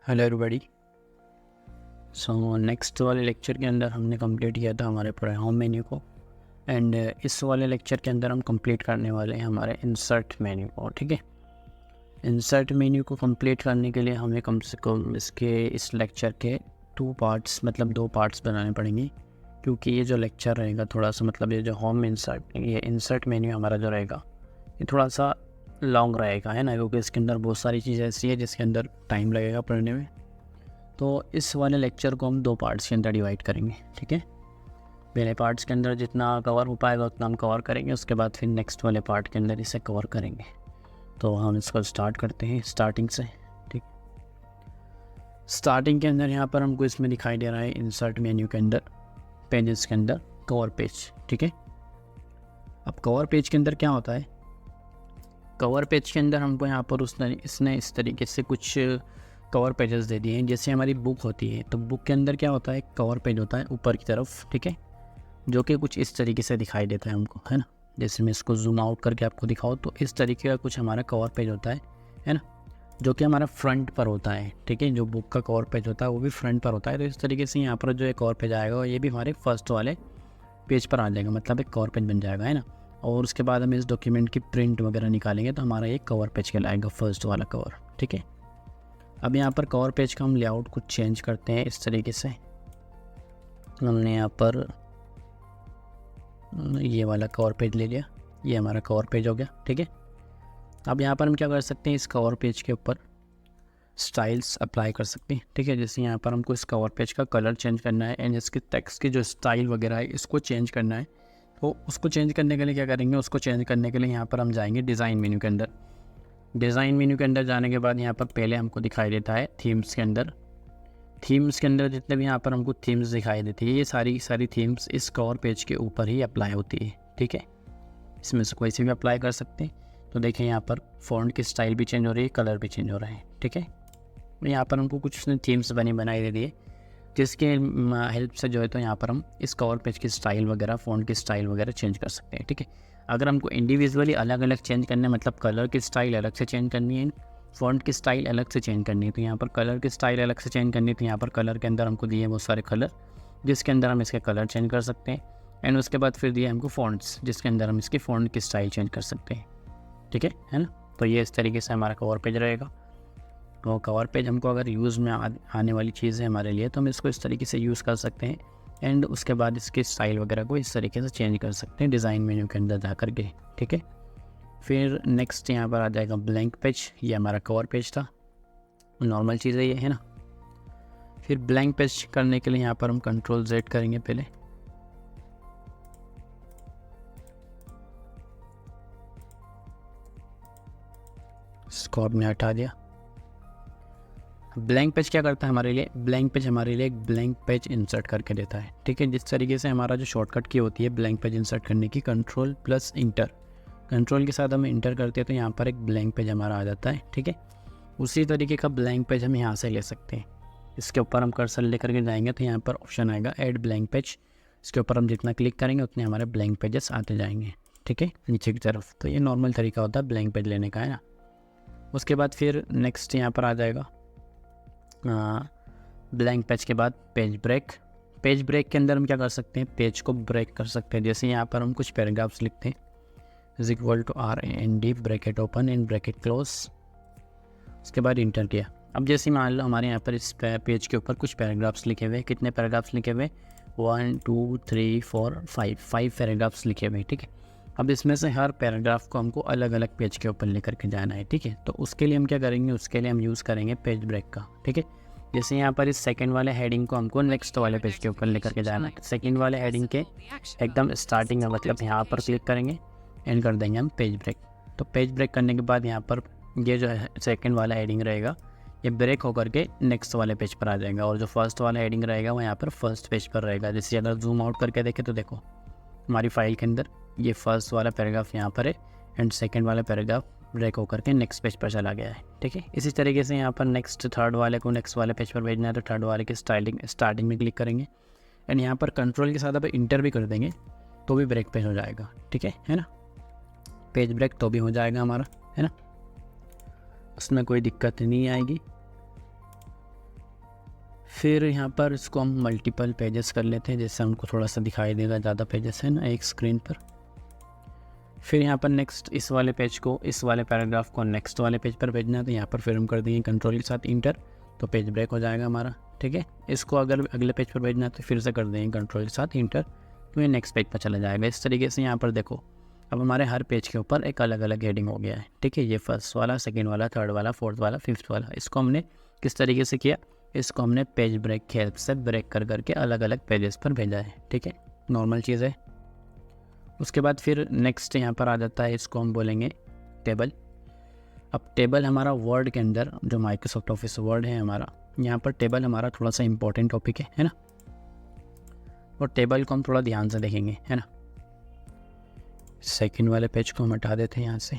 Hello everybody. So next वाले lecture के अंदर हमने कंप्लीट किया था हमारे पूरे होम मेन्यू को, एंड इस वाले लेक्चर के अंदर हम कंप्लीट करने वाले हैं हमारे इंसर्ट मेन्यू को। ठीक है, इंसर्ट मेन्यू को कंप्लीट करने के लिए हमें कम से कम इस लेक्चर के दो पार्ट्स बनाने पड़ेंगे, क्योंकि ये जो लेक्चर रहेगा थोड़ा सा ये जो होम इंसर्ट मेन्यू हमारा जो रहेगा ये थोड़ा सा लॉन्ग रहेगा, है ना, क्योंकि इसके अंदर बहुत सारी चीज़ें ऐसी है जिसके अंदर टाइम लगेगा पढ़ने में। तो इस वाले लेक्चर को हम दो पार्ट्स के अंदर डिवाइड करेंगे। ठीक है, पहले पार्ट्स के अंदर जितना कवर हो पाएगा उतना हम कवर करेंगे, उसके बाद फिर नेक्स्ट वाले पार्ट के अंदर इसे कवर करेंगे। तो हम इसको स्टार्ट करते हैं स्टार्टिंग से। ठीक, स्टार्टिंग के अंदर यहाँ पर हमको इसमें दिखाई दे रहा है इंसर्ट मेन्यू के अंदर पेजेस के अंदर कवर पेज। ठीक है, अब कवर पेज के अंदर क्या होता है, कवर पेज के अंदर हमको यहाँ पर इसने इस तरीके से कुछ कवर पेजेस दे दिए हैं। जैसे हमारी बुक होती है तो बुक के अंदर क्या होता है, कवर पेज होता है ऊपर की तरफ। ठीक है, जो कि कुछ इस तरीके से दिखाई देता है हमको, है ना। जैसे मैं इसको जूम आउट करके आपको दिखाऊँ तो इस तरीके का कुछ हमारा कवर पेज होता है ना, जो कि हमारा फ्रंट पर होता है। ठीक है, जो बुक का कवर पेज होता है वो भी फ्रंट पर होता है। तो इस तरीके से यहाँ पर जो एक कवर पेज आएगा ये भी हमारे फर्स्ट वाले पेज पर आ जाएगा, मतलब एक कवर पेज बन जाएगा, है ना। और उसके बाद हम इस डॉक्यूमेंट की प्रिंट वगैरह निकालेंगे तो हमारा ये कवर पेज कहलाएगा, फर्स्ट वाला कवर। ठीक है, अब यहाँ पर कवर पेज का हम लेआउट कुछ चेंज करते हैं इस तरीके से। हमने यहाँ पर ये वाला कवर पेज ले लिया, ये हमारा कवर पेज हो गया। ठीक है, अब यहाँ पर हम क्या कर सकते हैं, इस कवर पेज के ऊपर स्टाइल्स अप्लाई कर सकते हैं। ठीक है, जैसे यहाँ पर हमको इस कवर पेज का कलर चेंज करना है एंड इसके टेक्स्ट की जो स्टाइल वगैरह है इसको चेंज करना है। तो उसको चेंज करने के लिए क्या करेंगे, उसको चेंज करने के लिए यहाँ पर हम जाएंगे डिज़ाइन मेन्यू के अंदर। डिज़ाइन मेन्यू के अंदर जाने के बाद यहाँ पर पहले हमको दिखाई देता है थीम्स के अंदर। थीम्स के अंदर जितने भी यहाँ पर हमको थीम्स दिखाई देती है ये सारी थीम्स इस कवर पेज के ऊपर ही अप्लाई होती है। ठीक है, इसमें से कोई सी भी अप्लाई कर सकते हैं। तो देखें यहाँ पर फ़ॉन्ट की स्टाइल भी चेंज हो रही है, कलर भी चेंज हो रहा है। ठीक है, यहाँ पर हमको कुछ उसने थीम्स बनाई दे दी है, जिसके हेल्प से जो है तो यहाँ पर हम इस कवर पेज की स्टाइल वगैरह, फ़ॉन्ट की स्टाइल वगैरह चेंज कर सकते हैं। ठीक है, अगर हमको इंडिविजुअली अलग अलग चेंज करना है, मतलब कलर की स्टाइल अलग से चेंज करनी है, फ़ॉन्ट की स्टाइल अलग से चेंज करनी है, तो यहाँ पर कलर की स्टाइल अलग से चेंज करनी है। तो यहाँ पर कलर के अंदर हमको दिए बहुत सारे कलर, जिसके अंदर हम इसके कलर चेंज कर सकते हैं। एंड उसके बाद फिर दिए हमको फ़ॉन्ट्स, जिसके अंदर हम इसकी फ़ॉन्ट की स्टाइल चेंज कर सकते हैं। ठीक है ना। तो ये इस तरीके से हमारा कवर पेज रहेगा। तो कवर पेज हमको अगर यूज़ में आने वाली चीज़ है हमारे लिए, तो हम इसको इस तरीके से यूज़ कर सकते हैं। एंड उसके बाद इसके स्टाइल वगैरह को इस तरीके से चेंज कर सकते हैं डिज़ाइन मेन्यू के अंदर जा कर के। ठीक है, फिर नेक्स्ट यहाँ पर आ जाएगा ब्लैंक पेज। ये हमारा कवर पेज था, नॉर्मल चीज़ है ये, है ना। फिर ब्लैंक पेज करने के लिए यहाँ पर हम Ctrl Z करेंगे पहले। इसको हमने हटा दिया। ब्लैंक पेज क्या करता है हमारे लिए, ब्लैंक पेज हमारे लिए एक ब्लैंक पेज इंसर्ट करके देता है। ठीक है, जिस तरीके से हमारा जो शॉर्टकट की होती है ब्लैंक पेज इंसर्ट करने की, Ctrl+Enter, कंट्रोल के साथ हम इंटर करते हैं तो यहाँ पर एक ब्लैंक पेज हमारा आ जाता है। ठीक है, उसी तरीके का ब्लैंक पेज हम यहाँ से ले सकते हैं। इसके ऊपर हम कर्सर लेकर के जाएंगे तो यहाँ पर ऑप्शन आएगा ऐड ब्लैंक पेज। इसके ऊपर हम जितना क्लिक करेंगे उतने हमारे ब्लैंक पेजेस आते जाएंगे। ठीक है, नीचे की तरफ। तो ये नॉर्मल तरीका होता है ब्लैंक पेज लेने का, है ना। उसके बाद फिर नेक्स्ट यहाँ पर आ जाएगा ब्लैंक पेज के बाद पेज ब्रेक। पेज ब्रेक के अंदर हम क्या कर सकते हैं, पेज को ब्रेक कर सकते हैं। जैसे यहाँ पर हम कुछ पैराग्राफ्स लिखते हैं, =RAND bracket open and bracket close, उसके बाद इंटर किया। अब जैसे मान लो हमारे यहाँ पर इस पेज के ऊपर कुछ पैराग्राफ्स लिखे हुए, कितने पैराग्राफ्स लिखे हुए, 1 2 3 4 5 पैराग्राफ्स लिखे हुए। ठीक है, अब इसमें से हर पैराग्राफ को हमको अलग अलग पेज के ऊपर लेकर के जाना है। ठीक है, तो उसके लिए हम क्या करेंगे, उसके लिए हम यूज़ करेंगे पेज ब्रेक का। ठीक है, जैसे यहाँ पर इस सेकंड वाले हेडिंग को हमको नेक्स्ट वाले पेज के ऊपर लेकर के जाना है। सेकंड वाले हेडिंग के एकदम स्टार्टिंग में, मतलब यहाँ पर क्लिक करेंगे एंड कर देंगे हम पेज ब्रेक। तो पेज ब्रेक करने के बाद यहाँ पर ये जो है सेकंड वाला हेडिंग रहेगा ये ब्रेक होकर के नेक्स्ट वाले पेज पर आ जाएगा, और जो फर्स्ट वाला हेडिंग रहेगा वो यहाँ पर फर्स्ट पेज पर रहेगा। जैसे अगर जूम आउट करके देखें तो देखो हमारी फाइल के अंदर ये फर्स्ट वाला पैराग्राफ यहाँ पर है एंड सेकंड वाला पैराग्राफ ब्रेक होकर के नेक्स्ट पेज पर चला गया है। ठीक है, इसी तरीके से यहाँ पर नेक्स्ट थर्ड वाले को नेक्स्ट वाले पेज पर भेजना है तो थर्ड वाले के स्टार्टिंग में क्लिक करेंगे एंड यहाँ पर कंट्रोल के साथ अब इंटर भी कर देंगे तो भी ब्रेक पेज हो जाएगा। ठीक है ना, पेज ब्रेक तो भी हो जाएगा हमारा, है ना, उसमें कोई दिक्कत नहीं आएगी। फिर यहाँ पर इसको हम मल्टीपल पेजेस कर लेते हैं, जैसे हमको थोड़ा सा दिखाई देगा ज़्यादा पेजेस है ना एक स्क्रीन पर। फिर यहाँ पर नेक्स्ट इस वाले पेज को, इस वाले पैराग्राफ को नेक्स्ट वाले पेज पर भेजना है, तो यहाँ पर फिर हम कर देंगे कंट्रोल के साथ इंटर, तो पेज ब्रेक हो जाएगा हमारा, ठीक है। इसको अगर अगले पेज पर भेजना है तो फिर से कर देंगे कंट्रोल के साथ इंटर, तो ये नेक्स्ट पेज पर चला जाएगा। इस तरीके से यहाँ पर देखो अब हमारे हर पेज के ऊपर एक अलग अलग हेडिंग हो गया है, ठीक है। ये फर्स्ट वाला, सेकंड वाला, थर्ड वाला, फोर्थ वाला, फिफ्थ वाला। इसको हमने किस तरीके से किया, इसको हमने पेज ब्रेक की हेल्प से ब्रेक कर करके अलग अलग पेजेस पर भेजा है, ठीक है, नॉर्मल चीज़ है। उसके बाद फिर नेक्स्ट यहाँ पर आ जाता है, इसको हम बोलेंगे टेबल। अब टेबल हमारा वर्ड के अंदर, जो माइक्रोसॉफ्ट ऑफिस वर्ड है हमारा, यहाँ पर टेबल हमारा थोड़ा सा इंपॉर्टेंट टॉपिक है ना, और टेबल को हम थोड़ा ध्यान से देखेंगे, है ना। सेकंड वाले पेज को हम हटा देते हैं यहाँ से।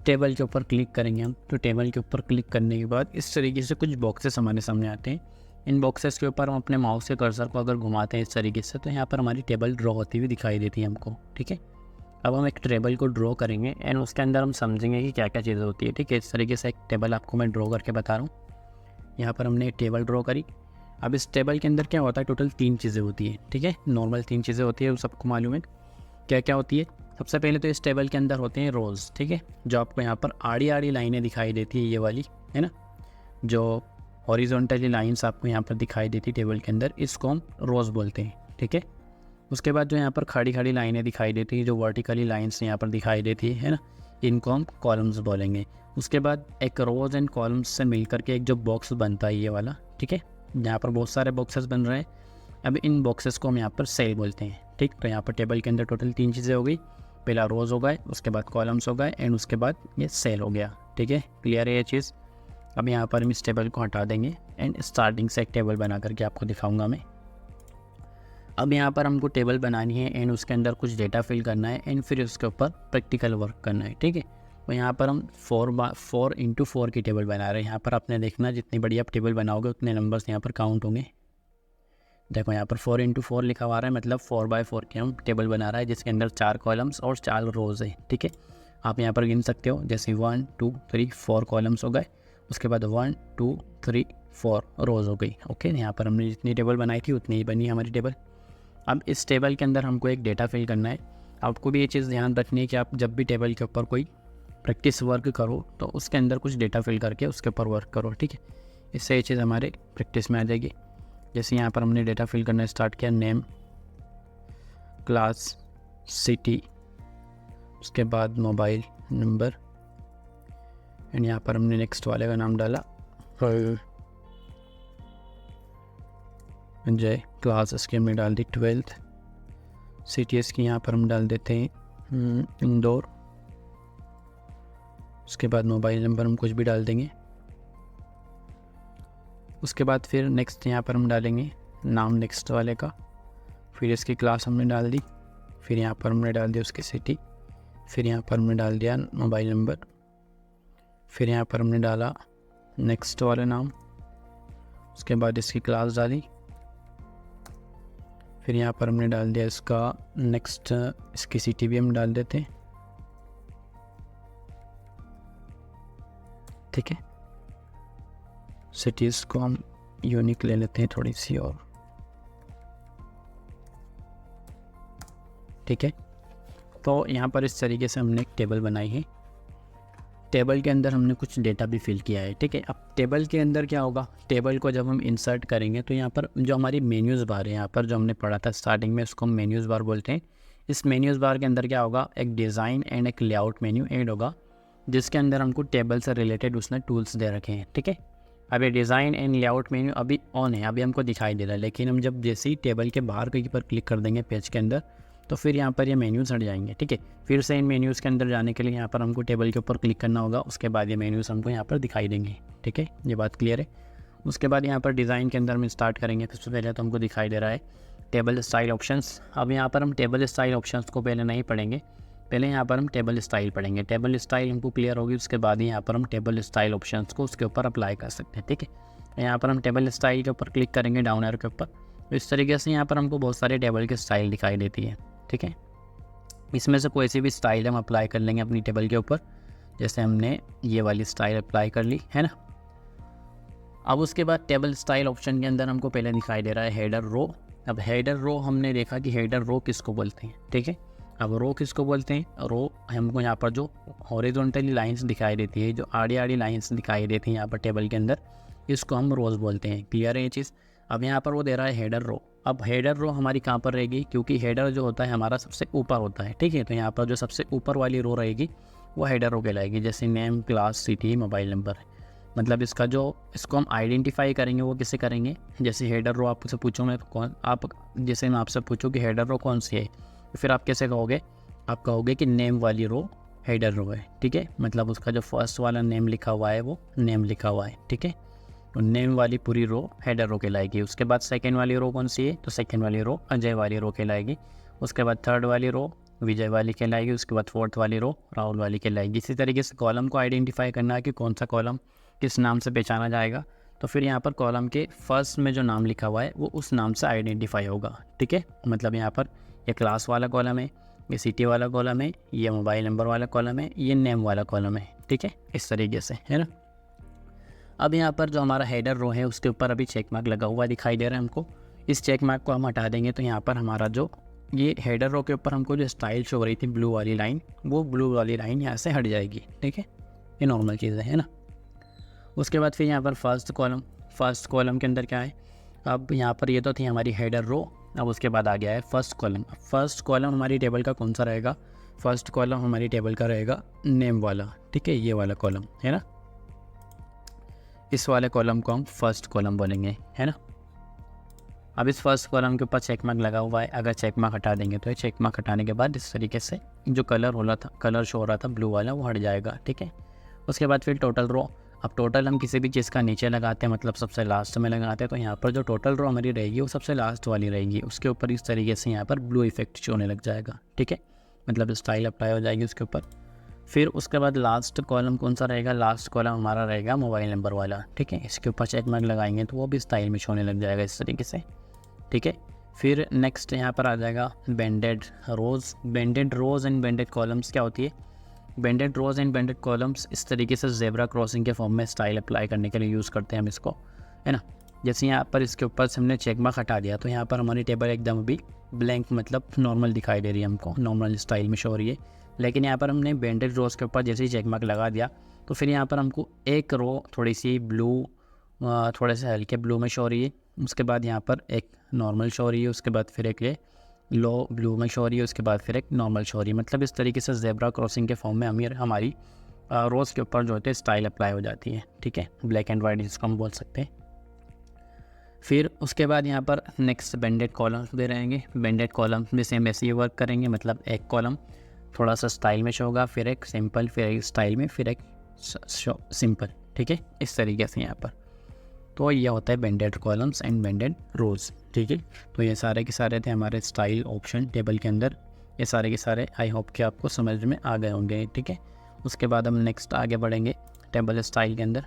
टेबल के ऊपर क्लिक करेंगे हम, तो टेबल के ऊपर क्लिक करने के बाद इस तरीके से कुछ बॉक्सेस हमारे सामने आते हैं। इन बॉक्सेस के ऊपर हम अपने माउस के कर्सर को अगर घुमाते हैं इस तरीके से, तो यहाँ पर हमारी टेबल ड्रॉ होती हुई दिखाई देती है हमको, ठीक है। अब हम एक टेबल को ड्रॉ करेंगे एंड उसके अंदर हम समझेंगे कि क्या क्या चीज़ें होती है, ठीक है। इस तरीके से एक टेबल आपको मैं ड्रॉ करके बता रहा हूँ। यहाँ पर हमने एक टेबल ड्रॉ करी। अब इस टेबल के अंदर क्या होता है, टोटल 3 चीज़ें होती है, ठीक है। नॉर्मल 3 चीज़ें होती है, वो सबको मालूम है क्या क्या होती है। सबसे पहले तो इस टेबल के अंदर होते हैं रोज़, ठीक है, जो आपको यहाँ पर आड़ी आड़ी लाइनें दिखाई देती है, ये वाली है ना, जो हॉरिजॉन्टली लाइंस आपको यहाँ पर दिखाई देती है टेबल के अंदर, इसको हम रोज़ बोलते हैं, ठीक है। उसके बाद जो यहाँ पर खड़ी खड़ी लाइनें दिखाई देती है, जो वर्टिकली लाइंस यहाँ पर दिखाई देती है ना, इनको हम कॉलम्स बोलेंगे। उसके बाद एक रोज़ एंड कॉलम्स से मिलकर के एक जो बॉक्स बनता है ये वाला, ठीक है, यहाँ पर बहुत सारे बॉक्सेस बन रहे हैं। अब इन बॉक्सेस को हम यहाँ पर सेल बोलते हैं, ठीक। तो यहाँ पर टेबल के अंदर टोटल 3 चीज़ें हो गई, पहला रोज़ हो गए, उसके बाद कॉलम्स हो गए एंड उसके बाद ये सेल हो गया, ठीक है। क्लियर है ये चीज़। अब यहाँ पर हम इस टेबल को हटा देंगे एंड स्टार्टिंग से एक टेबल बना करके आपको दिखाऊंगा मैं। अब यहाँ पर हमको टेबल बनानी है एंड उसके अंदर कुछ डेटा फिल करना है एंड फिर उसके ऊपर प्रैक्टिकल वर्क करना है, ठीक है। तो यहाँ पर हम 4x4 की टेबल बना रहे हैं। यहाँ पर आपने देखना जितनी बड़ी आप टेबल बनाओगे उतने नंबर्स यहाँ पर काउंट होंगे। देखो यहाँ पर 4x4 लिखा हुआ है, मतलब 4x4 की हम टेबल बना रहा है, जिसके अंदर 4 कॉलम्स और 4 रोज़ है, ठीक है। आप यहाँ पर गिन सकते हो, जैसे 1 2 3 4 कॉलम्स हो गए, उसके बाद 1 2 3 4 रोज़ हो गई, ओके। यहाँ पर हमने जितनी टेबल बनाई थी उतनी ही बनी हमारी टेबल। अब इस टेबल के अंदर हमको एक डेटा फिल करना है। आपको भी ये चीज़ ध्यान रखनी है कि आप जब भी टेबल के ऊपर कोई प्रैक्टिस वर्क करो तो उसके अंदर कुछ डेटा फिल करके उसके ऊपर वर्क करो, ठीक है। इससे ये चीज़ हमारे प्रैक्टिस में आ जाएगी। जैसे यहाँ पर हमने डेटा फिल करना स्टार्ट किया, नेम, क्लास, सिटी, उसके बाद मोबाइल नंबर एंड यहाँ पर हमने नेक्स्ट वाले का नाम डाला जय, क्लास इसकी हमने डाल दी 12th, सिटी इसकी यहाँ पर हम डाल देते हैं इंदौर, उसके बाद मोबाइल नंबर हम कुछ भी डाल देंगे। उसके बाद फिर नेक्स्ट यहाँ पर हम डालेंगे नाम नेक्स्ट वाले का, फिर इसकी क्लास हमने डाल दी, फिर यहाँ पर हमने डाल दिया उसकी सिटी, फिर यहाँ पर हमने डाल दिया मोबाइल नंबर, फिर यहाँ पर हमने डाला नेक्स्ट वाला नाम, उसके बाद इसकी क्लास डाली, फिर यहाँ पर हमने डाल दिया इसका नेक्स्ट, इसकी सिटी भी हम डाल देते हैं, ठीक है। सिटीज़ को हम यूनिक ले लेते हैं थोड़ी सी और, ठीक है। तो यहाँ पर इस तरीके से हमने एक टेबल बनाई है। टेबल के अंदर हमने कुछ डेटा भी फिल किया है, ठीक है। अब टेबल के अंदर क्या होगा, टेबल को जब हम इंसर्ट करेंगे तो यहाँ पर जो हमारी मेन्यूज़ बार है, यहाँ पर जो हमने पढ़ा था स्टार्टिंग में, उसको हम मेन्यूज़ बार बोलते हैं। इस मेन्यूज़ बार के अंदर क्या होगा, एक डिज़ाइन एंड एक लेआउट मेन्यू ऐड होगा, जिसके अंदर हमको टेबल से रिलेटेड उसने टूल्स दे रखे हैं, ठीक है। अब ये डिज़ाइन एंड लेआउट मेन्यू अभी ऑन है, अभी हमको दिखाई दे रहा है, लेकिन हम जब जैसे ही टेबल के बाहर कहीं पर क्लिक कर देंगे पेज के अंदर, तो फिर यहाँ पर ये मेन्यूज़ हट जाएंगे, ठीक है। फिर से इन मेन्यूज़ के अंदर जाने के लिए यहाँ पर हमको टेबल के ऊपर क्लिक करना होगा, उसके बाद ये मेन्यूज़ हमको यहाँ पर दिखाई देंगे, ठीक है। ये बात क्लियर है। उसके बाद यहाँ पर डिज़ाइन के अंदर हम स्टार्ट करेंगे। सबसे पहले तो हमको दिखाई दे रहा है टेबल स्टाइल ऑप्शंस। अब यहाँ पर हम टेबल स्टाइल ऑप्शंस को पहले नहीं पढ़ेंगे, पहले यहाँ पर हम टेबल स्टाइल पढ़ेंगे। टेबल स्टाइल हमको क्लियर होगी, उसके बाद यहाँ पर हम टेबल स्टाइल ऑप्शंस को उसके ऊपर अप्लाई कर सकते हैं, ठीक है। यहाँ पर हम टेबल स्टाइल के ऊपर क्लिक करेंगे, डाउन एरो के ऊपर, तो इस तरीके से यहाँ पर हमको बहुत सारे टेबल के स्टाइल दिखाई देती है, ठीक है। इसमें से कोई सी भी स्टाइल हम अप्लाई कर लेंगे अपनी टेबल के ऊपर। जैसे हमने ये वाली स्टाइल अप्लाई कर ली है ना। अब उसके बाद टेबल स्टाइल ऑप्शन के अंदर हमको पहले दिखाई दे रहा है हेडर रो। अब हेडर रो हमने देखा कि हेडर रो किसको बोलते हैं, ठीक है। अब रो किसको बोलते हैं, रो हमको यहाँ पर जो हॉरिजॉन्टली लाइंस दिखाई देती है, जो आड़ी आड़ी लाइंस दिखाई देती हैं यहाँ पर टेबल के अंदर, इसको हम रोज़ बोलते हैं। क्लियर है ये चीज़। अब यहाँ पर वो दे रहा है हेडर रो। अब हेडर रो हमारी कहाँ पर रहेगी, क्योंकि हेडर जो होता है हमारा सबसे ऊपर होता है, ठीक है। तो यहाँ पर जो सबसे ऊपर वाली रो रहेगी वो हेडर रो कहलाएगी। जैसे name, class, city, mobile number, मतलब इसको हम आइडेंटिफाई करेंगे वो किससे करेंगे। जैसे हेडर रो आपसे पूछूँ जैसे मैं आपसे पूछूँ कि हेडर रो कौन सी है, तो फिर आप कैसे कहोगे, आप कहोगे कि नेम वाली रो हेडर रो है, ठीक है। मतलब उसका जो फर्स्ट वाला नेम लिखा हुआ है वो नेम लिखा हुआ है, ठीक है। तो नेम वाली पूरी रो हेडर रो कहलाएगी। उसके बाद सेकंड वाली रो कौन सी है, तो सेकंड वाली रो अजय वाली रो कहलाएगी। उसके बाद थर्ड वाली रो विजय वाली कहलाएगी। उसके बाद फोर्थ वाली रो राहुल वाली कहलाएगी। इसी तरीके से कॉलम को आइडेंटिफाई करना है कि कौन सा कॉलम किस नाम से पहचाना जाएगा। तो फिर यहाँ पर कॉलम के फर्स्ट में जो नाम लिखा हुआ है वो उस नाम से आइडेंटिफाई होगा, ठीक है। मतलब यहाँ पर ये क्लास वाला कॉलम है, ये सिटी वाला कॉलम है, ये मोबाइल नंबर वाला कॉलम है, ये नेम वाला कॉलम है, ठीक है। इस तरीके से, है ना। अब यहाँ पर जो हमारा हेडर रो है उसके ऊपर अभी चेक मार्क लगा हुआ दिखाई दे रहा है हमको। इस चेक मार्क को हम हटा देंगे तो यहाँ पर हमारा जो ये हेडर रो के ऊपर हमको जो स्टाइल शो हो रही थी ब्लू वाली लाइन, वो ब्लू वाली लाइन यहाँ से हट जाएगी, ठीक है। ये नॉर्मल चीज़ है ना। उसके बाद फिर यहाँ पर फर्स्ट कॉलम के अंदर क्या है, अब यहाँ पर ये तो थी हमारी हेडर रो। अब उसके बाद आ गया है फर्स्ट कॉलम। फर्स्ट कॉलम हमारी टेबल का कौन सा रहेगा, फर्स्ट कॉलम हमारी टेबल का रहेगा नेम वाला, ठीक है। ये वाला कॉलम है ना, इस वाले कॉलम को हम फर्स्ट कॉलम बोलेंगे, है ना। अब इस फर्स्ट कॉलम के ऊपर चेक मार्क लगा हुआ है। अगर चेक मार्क हटा देंगे तो ये चेक मार्क हटाने के बाद इस तरीके से जो कलर शो हो रहा था ब्लू वाला, वो हट जाएगा, ठीक है। उसके बाद फिर टोटल रो। अब टोटल हम किसी भी चीज़ का नीचे लगाते हैं, मतलब सबसे लास्ट में लगाते हैं, तो यहाँ पर जो टोटल रो हमारी रहेगी वो सबसे लास्ट वाली रहेगी। उसके ऊपर इस तरीके से यहाँ पर ब्लू इफेक्ट शो होने लग जाएगा, ठीक है। मतलब स्टाइल अप्लाई हो जाएगी उसके ऊपर। फिर उसके बाद लास्ट कॉलम कौन सा रहेगा, लास्ट कॉलम हमारा रहेगा मोबाइल नंबर वाला, ठीक है। इसके ऊपर चेक मार्क लगाएंगे तो वो भी स्टाइल में होने लग जाएगा इस तरीके से, ठीक है। फिर नेक्स्ट यहाँ पर आ जाएगा banded rows. Banded rows and banded columns क्या होती है, banded rows and banded columns इस तरीके से ज़ेब्रा क्रॉसिंग के फॉर्म में स्टाइल अप्लाई करने के लिए यूज़ करते हैं हम इसको, है ना। जैसे यहाँ पर इसके ऊपर से हमने चेक मार्क हटा दिया तो यहाँ पर हमारी टेबल एकदम अभी ब्लैंक, मतलब नॉर्मल दिखाई दे रही है हमको, नॉर्मल स्टाइल में शो हो रही है। लेकिन यहाँ पर हमने बेंडेड रोज़ के ऊपर जैसे ही चेक मार्क लगा दिया तो फिर यहाँ पर हमको एक रो थोड़ी सी ब्लू, थोड़े से हल्के ब्लू में शो हो रही है। उसके बाद यहाँ पर एक नॉर्मल शो हो रही है, उसके बाद फिर एक ये लो ब्लू में शो हो रही है, उसके बाद फिर एक नॉर्मल शो हो रही है। मतलब इस तरीके से ज़ेब्रा क्रॉसिंग के फॉर्म में हमारी रोज़ के ऊपर जो होते हैं स्टाइल अप्लाई हो जाती है, ठीक है। ब्लैक एंड वाइट जिसको हम बोल सकते हैं। फिर उसके बाद यहाँ पर नेक्स्ट बेंडेड कॉलम्स दे रहेंगे। बेंडेड कॉलम्स में सेम ऐसे ही वर्क करेंगे, मतलब एक कॉलम थोड़ा सा स्टाइल में शो होगा, फिर एक सिंपल, फिर एक स्टाइल में, फिर एक सिंपल, ठीक है। इस तरीके से यहाँ पर तो ये होता है बेंडेड कॉलम्स एंड बेंडेड रोज़, ठीक है। तो ये सारे के सारे थे हमारे स्टाइल ऑप्शन टेबल के अंदर। ये सारे के सारे आई होप कि आपको समझ में आ गए होंगे, ठीक है। उसके बाद हम नेक्स्ट आगे बढ़ेंगे टेबल स्टाइल के अंदर।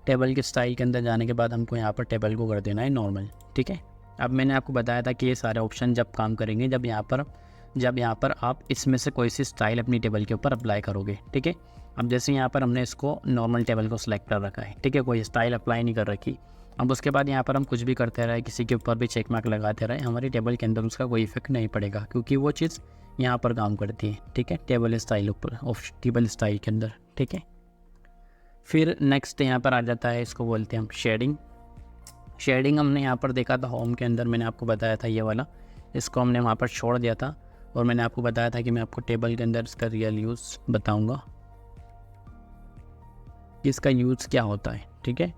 टेबल के स्टाइल के अंदर जाने के बाद हमको यहाँ पर टेबल को कर देना है नॉर्मल, ठीक है। अब मैंने आपको बताया था कि ये सारे ऑप्शन जब काम करेंगे जब यहाँ पर आप इसमें से कोई सी स्टाइल अपनी टेबल के ऊपर अप्लाई करोगे, ठीक है। अब जैसे यहाँ पर हमने इसको नॉर्मल टेबल को सिलेक्ट कर रखा है, ठीक है, कोई स्टाइल अप्लाई नहीं कर रखी। अब उसके बाद यहाँ पर हम कुछ भी करते रहे, किसी के ऊपर भी चेक मार्क लगाते रहे, हमारी टेबल के अंदर उसका कोई इफेक्ट नहीं पड़ेगा, क्योंकि वो चीज़ यहाँ पर काम करती है, ठीक है, टेबल स्टाइल ऊपर टेबल स्टाइल के अंदर, ठीक है। फिर नेक्स्ट यहाँ पर आ जाता है, इसको बोलते हैं हम शेडिंग। शेडिंग हमने यहाँ पर देखा था होम के अंदर, मैंने आपको बताया था ये वाला, इसको हमने वहाँ पर छोड़ दिया था और मैंने आपको बताया था कि मैं आपको टेबल के अंदर इसका रियल यूज़ बताऊँगा, इसका यूज़ क्या होता है, ठीक है।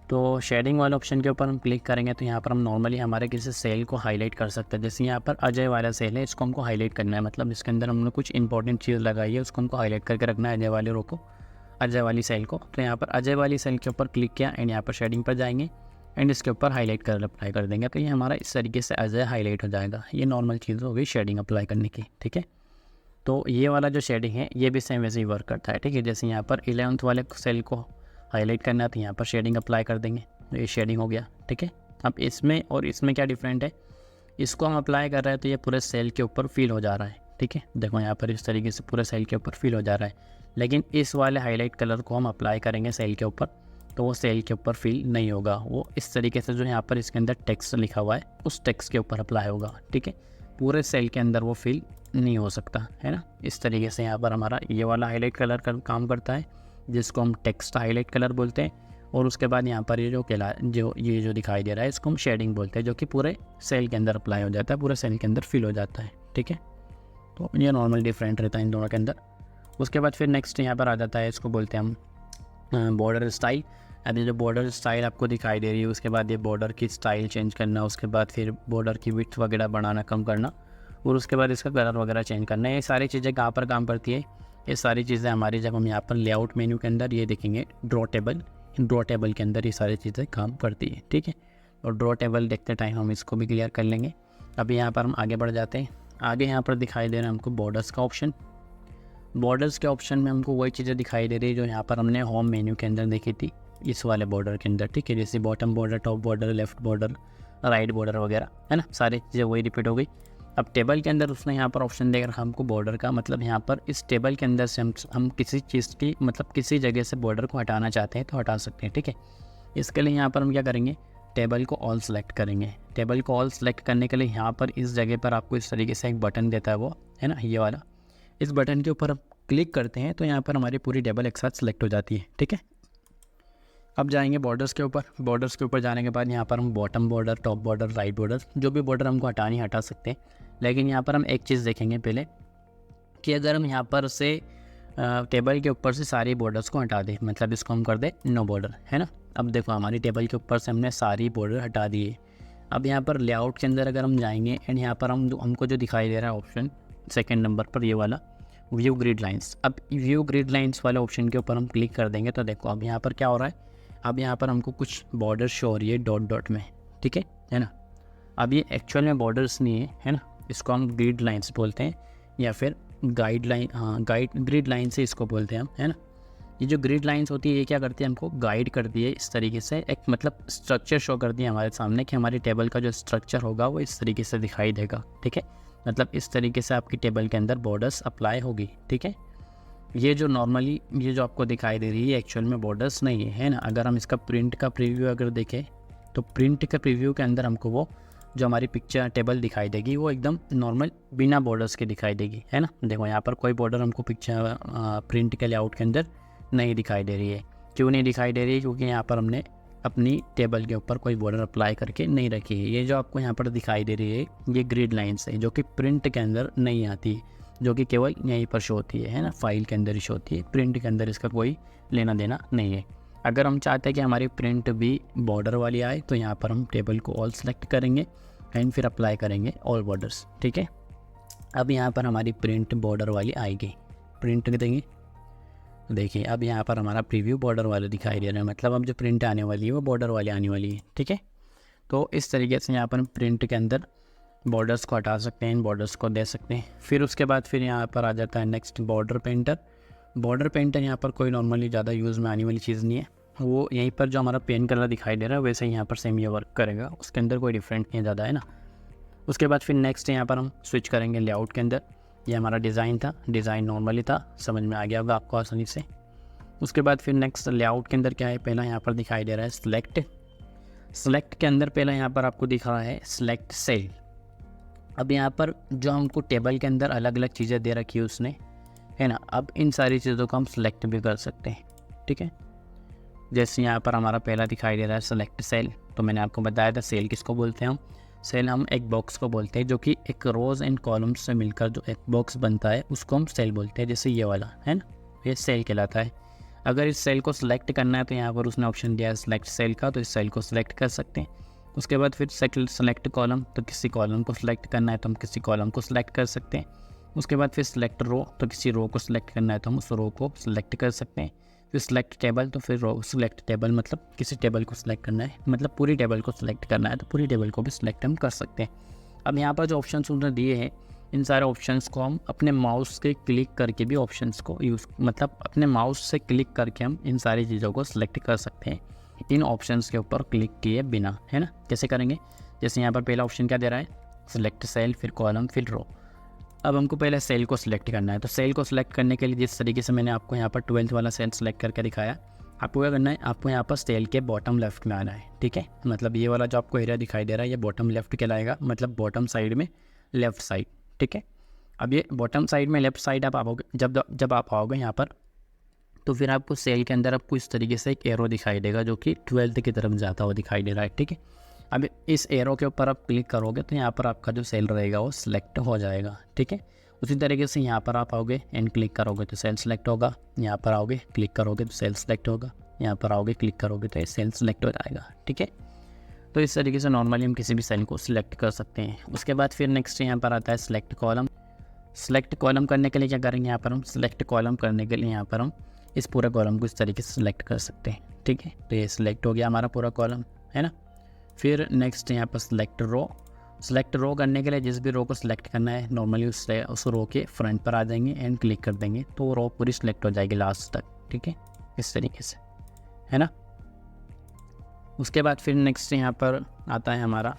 तो शेडिंग वाले ऑप्शन के ऊपर हम क्लिक करेंगे तो यहाँ पर हम नॉर्मली हमारे किसी सेल को हाईलाइट कर सकते हैं। जैसे यहाँ पर अजय वाला सेल है, इसको हमको हाईलाइट करना है, मतलब इसके अंदर हमने कुछ इंपॉर्टेंट चीज़ लगाई है, उसको हमको हाईलाइट करके रखना है, अजय वाले रो को, अजय वाली सेल को। तो यहाँ पर अजय वाली सेल के ऊपर क्लिक किया एंड यहाँ पर शेडिंग पर जाएंगे एंड इसके ऊपर हाईलाइट कर अप्लाई कर देंगे, तो ये हमारा इस तरीके से अजय हाईलाइट हो जाएगा। ये नॉर्मल चीज़ हो गई शेडिंग अप्लाई करने की, ठीक है। तो ये वाला जो शेडिंग है ये भी सेम वैसे ही वर्क करता है, ठीक है। जैसे यहाँ पर 11th वाले सेल को हाईलाइट करना है तो यहाँ पर शेडिंग अप्लाई कर देंगे, तो ये शेडिंग हो गया, ठीक है। अब इसमें और इसमें क्या डिफरेंट है, इसको हम अप्लाई कर रहे हैं तो ये पूरे सेल के ऊपर फील हो जा रहा है, ठीक है। देखो यहाँ पर इस तरीके से पूरे सेल के ऊपर फील हो जा रहा है, लेकिन इस वाले हाईलाइट कलर को हम अप्लाई करेंगे सेल के ऊपर तो वो सेल के ऊपर फिल नहीं होगा, वो इस तरीके से जो यहाँ पर इसके अंदर टेक्स्ट लिखा हुआ है उस टेक्स्ट के ऊपर अप्लाई होगा, ठीक है। पूरे सेल के अंदर वो फिल नहीं हो सकता है ना। इस तरीके से यहाँ पर हमारा ये वाला हाईलाइट कलर का काम करता है, जिसको हम टेक्स्ट हाईलाइट कलर बोलते हैं। और उसके बाद यहाँ पर ये जो दिखाई दे रहा है इसको हम शेडिंग बोलते हैं, जो कि पूरे सेल के अंदर अप्लाई हो जाता है, पूरे सेल के अंदर फिल हो जाता है, ठीक है। तो ये नॉर्मल डिफरेंट रहता है इन दोनों के अंदर। उसके बाद फिर नेक्स्ट यहाँ पर आ जाता है, इसको बोलते हैं हम बॉर्डर स्टाइल। अब ये जो बॉर्डर स्टाइल आपको दिखाई दे रही है, उसके बाद ये बॉर्डर की स्टाइल चेंज करना, उसके बाद फिर बॉर्डर की विड्थ वगैरह बढ़ाना कम करना, और उसके बाद इसका कलर वगैरह चेंज करना। ये सारी चीज़ें कहाँ पर काम करती है, ये सारी चीज़ें हमारी जब हम यहाँ पर लेआउट मेन्यू के अंदर ये देखेंगे ड्रॉ टेबल के अंदर ये सारी चीज़ें काम करती है, ठीक है। और ड्रॉ टेबल देखते टाइम हम इसको भी क्लियर कर लेंगे। अभी यहाँ पर हम आगे बढ़ जाते हैं। आगे यहाँ पर दिखाई दे रहा है हमको बॉर्डर्स का ऑप्शन। बॉर्डर्स के ऑप्शन में हमको वही चीज़ें दिखाई दे रही है जो यहाँ पर हमने होम मेन्यू के अंदर देखी थी, इस वाले बॉर्डर के अंदर, ठीक है। जैसे bottom border, top border, left border, right border वगैरह, है ना, सारी चीज़ें वही रिपीट हो गई। अब टेबल के अंदर उसने यहाँ पर ऑप्शन देकर हमको बॉर्डर का, मतलब यहाँ पर इस टेबल के अंदर से हम किसी चीज़ की, मतलब किसी जगह से बॉर्डर को हटाना चाहते हैं तो हटा सकते हैं, ठीक है। इसके लिए यहाँ पर हम क्या करेंगे, टेबल को ऑल सेलेक्ट करेंगे। टेबल को ऑल सेलेक्ट करने के लिए यहाँ पर इस जगह पर आपको इस तरीके से एक बटन देता है, वो है ना, ये वाला। इस बटन के ऊपर हम क्लिक करते हैं तो यहाँ पर हमारी पूरी टेबल एक साथ सेलेक्ट हो जाती है, ठीक है। अब जाएंगे बॉर्डर्स के ऊपर। बॉर्डर्स के ऊपर जाने के बाद यहाँ पर हम bottom border, top border, right border, जो भी बॉर्डर हमको हटानी हटा सकते हैं। लेकिन यहाँ पर हम एक चीज़ देखेंगे पहले कि अगर हम यहाँ पर से टेबल के ऊपर से सारी बॉर्डर्स को हटा दें, मतलब इसको हम कर दें नो बॉर्डर, है ना। अब देखो हमारी टेबल के ऊपर से हमने सारी बॉर्डर हटा दिए। अब यहाँ पर लेआउट के अंदर अगर हम जाएंगे एंड यहाँ पर हमको जो दिखाई दे रहा है ऑप्शन सेकेंड नंबर पर, ये वाला व्यू ग्रिड लाइंस। अब व्यू ग्रिड लाइंस वाले ऑप्शन के ऊपर हम क्लिक कर देंगे तो देखो अब यहाँ पर क्या हो रहा है, अब यहाँ पर हमको कुछ बॉर्डर शो हो रही है डॉट डॉट में, ठीक है ना। अब ये एक्चुअल में बॉर्डर्स नहीं है ना, इसको हम ग्रिड लाइंस बोलते हैं या फिर गाइड लाइन, हाँ ग्रिड लाइन से इसको बोलते हैं हम, है ना। ये जो ग्रिड लाइंस होती है ये क्या करती है, हमको गाइड करती है इस तरीके से, एक मतलब स्ट्रक्चर शो करती है हमारे सामने कि हमारी टेबल का जो स्ट्रक्चर होगा वो इस तरीके से दिखाई देगा, ठीक है। मतलब इस तरीके से आपकी टेबल के अंदर बॉर्डर्स अप्लाई होगी, ठीक है। ये जो नॉर्मली ये जो आपको दिखाई दे रही है एक्चुअल में बॉर्डर्स नहीं है ना। अगर हम इसका प्रिंट का प्रीव्यू अगर देखें तो प्रिंट का प्रीव्यू के अंदर हमको वो जो हमारी पिक्चर टेबल दिखाई देगी वो एकदम नॉर्मल बिना बॉर्डर्स के दिखाई देगी, है ना। देखो यहाँ पर कोई बॉर्डर हमको पिक्चर प्रिंट के लेआउट के अंदर नहीं दिखाई दे रही है। क्यों नहीं दिखाई दे रही है, क्योंकि यहाँ पर हमने अपनी टेबल के ऊपर कोई बॉर्डर अप्लाई करके नहीं रखी है। ये जो आपको यहाँ पर दिखाई दे रही है ये ग्रिड लाइन्स है, जो कि प्रिंट के अंदर नहीं आती है, जो कि केवल यहीं पर शो होती है ना, फाइल के अंदर ही शो होती है। प्रिंट के अंदर इसका कोई लेना देना नहीं है। अगर हम चाहते हैं कि हमारी प्रिंट भी बॉर्डर वाली आए तो यहाँ पर हम टेबल को ऑल सेलेक्ट करेंगे एंड फिर अप्लाई करेंगे ऑल बॉर्डर्स, ठीक है। अब यहाँ पर हमारी प्रिंट बॉर्डर वाली आएगी, प्रिंट देंगे, देखिए अब यहाँ पर हमारा प्रीव्यू बॉर्डर वाले दिखाई दे रहा है, मतलब अब जो प्रिंट आने वाली है वो बॉर्डर वाली आने वाली है, ठीक है। तो इस तरीके से यहाँ पर हम प्रिंट के अंदर बॉर्डर्स को हटा सकते हैं, इन बॉर्डर्स को दे सकते हैं। फिर उसके बाद फिर यहाँ पर आ जाता है next border painter. Border painter यहाँ पर कोई नॉर्मली ज़्यादा यूज़ में आने वाली चीज़ नहीं है, वो यहीं पर जो हमारा पेन कलर दिखाई दे रहा है वैसे ही यहाँ पर सेम ये वर्क करेगा, उसके अंदर कोई डिफरेंट नहीं ज़्यादा, है ना। उसके बाद फिर नेक्स्ट यहाँ पर हम स्विच करेंगे लेआउट के अंदर। ये हमारा डिज़ाइन था, डिज़ाइन नॉर्मली था, समझ में आ गया होगा आपको आसानी से। उसके बाद फिर नेक्स्ट लेआउट के अंदर क्या है, पहला यहाँ पर दिखाई दे रहा है सिलेक्ट। सिलेक्ट के अंदर पहला यहाँ पर आपको दिख रहा है सिलेक्ट सेल। अब यहाँ पर जो हमको टेबल के अंदर अलग अलग चीज़ें दे रखी है उसने, है ना, अब इन सारी चीज़ों को हम सिलेक्ट भी कर सकते हैं, ठीक है। जैसे यहाँ पर हमारा पहला दिखाई दे रहा है सेलेक्ट सेल, तो मैंने आपको बताया था सेल किसको बोलते हैं हम, सेल हम एक बॉक्स को बोलते हैं, जो कि एक रोज़ एंड कॉलम्स से मिलकर जो एक बॉक्स बनता है उसको हम सेल बोलते हैं। जैसे ये वाला है ना, ये सेल कहलाता है। अगर इस सेल को सिलेक्ट करना है तो यहाँ पर उसने ऑप्शन दिया है सिलेक्ट सेल का, तो इस सेल को सिलेक्ट कर सकते हैं। उसके बाद फिर सेलेक्ट कॉलम, तो किसी कॉलम को सिलेक्ट करना है तो हम किसी कॉलम को सिलेक्ट कर सकते हैं। उसके बाद फिर सिलेक्ट रो, तो किसी रो को सिलेक्ट करना है तो हम उस रो को सिलेक्ट कर सकते हैं। फिर सिलेक्ट टेबल, तो फिर रो सिलेक्ट टेबल मतलब किसी टेबल को सिलेक्ट करना है, मतलब पूरी टेबल को सिलेक्ट करना है तो पूरी टेबल को भी सिलेक्ट हम कर सकते हैं। अब यहाँ पर जो ऑप्शन उन्होंने दिए हैं इन सारे ऑप्शंस को हम अपने माउस के क्लिक करके भी ऑप्शंस को यूज़, मतलब अपने माउस से क्लिक करके हम इन सारी चीज़ों को सिलेक्ट कर सकते हैं इन ऑप्शंस के ऊपर क्लिक किए बिना, है ना। कैसे करेंगे, जैसे यहाँ पर पहला ऑप्शन क्या दे रहा है, सिलेक्ट सेल, फिर कॉलम, फिर रो। अब हमको पहले सेल को सिलेक्ट करना है, तो सेल को सिलेक्ट करने के लिए जिस तरीके से मैंने आपको यहाँ पर 12th वाला सेल सिलेक्ट करके दिखाया, आपको क्या करना है, आपको यहाँ पर सेल के बॉटम लेफ्ट में आना है, ठीक है। मतलब ये वाला जो आपको एरिया दिखाई दे रहा है ये बॉटम लेफ्ट कहलाएगा, मतलब बॉटम साइड में लेफ़्ट साइड, ठीक है। अब ये बॉटम साइड में लेफ़्ट साइड आप आओगे, जब आप आओगे यहाँ पर, तो फिर आपको सेल के अंदर आपको इस तरीके से एक एरो दिखाई देगा जो कि 12th की तरफ जाता हुआ दिखाई दे रहा है, ठीक है। अब इस एरो के ऊपर आप क्लिक करोगे तो यहाँ पर आपका जो सेल रहेगा वो सिलेक्ट हो जाएगा, ठीक है। उसी तरीके से यहाँ पर आप आओगे एंड क्लिक करोगे तो सेल सेलेक्ट होगा, यहाँ पर आओगे क्लिक करोगे तो सेल सेलेक्ट होगा, यहाँ पर आओगे क्लिक करोगे तो ये सेल सेलेक्ट हो जाएगा, ठीक है। तो इस तरीके से नॉर्मली हम किसी भी सेल को सिलेक्ट कर सकते हैं। उसके बाद फिर नेक्स्ट यहाँ पर आता है सिलेक्ट कॉलम। सिलेक्ट कॉलम करने के लिए क्या करेंगे, यहाँ पर हम सिलेक्ट कॉलम करने के लिए यहाँ पर हम इस पूरे कॉलम को इस तरीके से सिलेक्ट कर सकते हैं, ठीक है। तो ये सिलेक्ट हो गया हमारा पूरा कॉलम, है ना। फिर नेक्स्ट यहाँ पर सिलेक्ट रो। सिलेक्ट रो करने के लिए जिस भी रो को सिलेक्ट करना है नॉर्मली उस रो के फ्रंट पर आ जाएंगे एंड क्लिक कर देंगे तो वो रो पूरी सिलेक्ट हो जाएगी लास्ट तक, ठीक है, इस तरीके से, है ना। उसके बाद फिर नेक्स्ट यहाँ पर आता है हमारा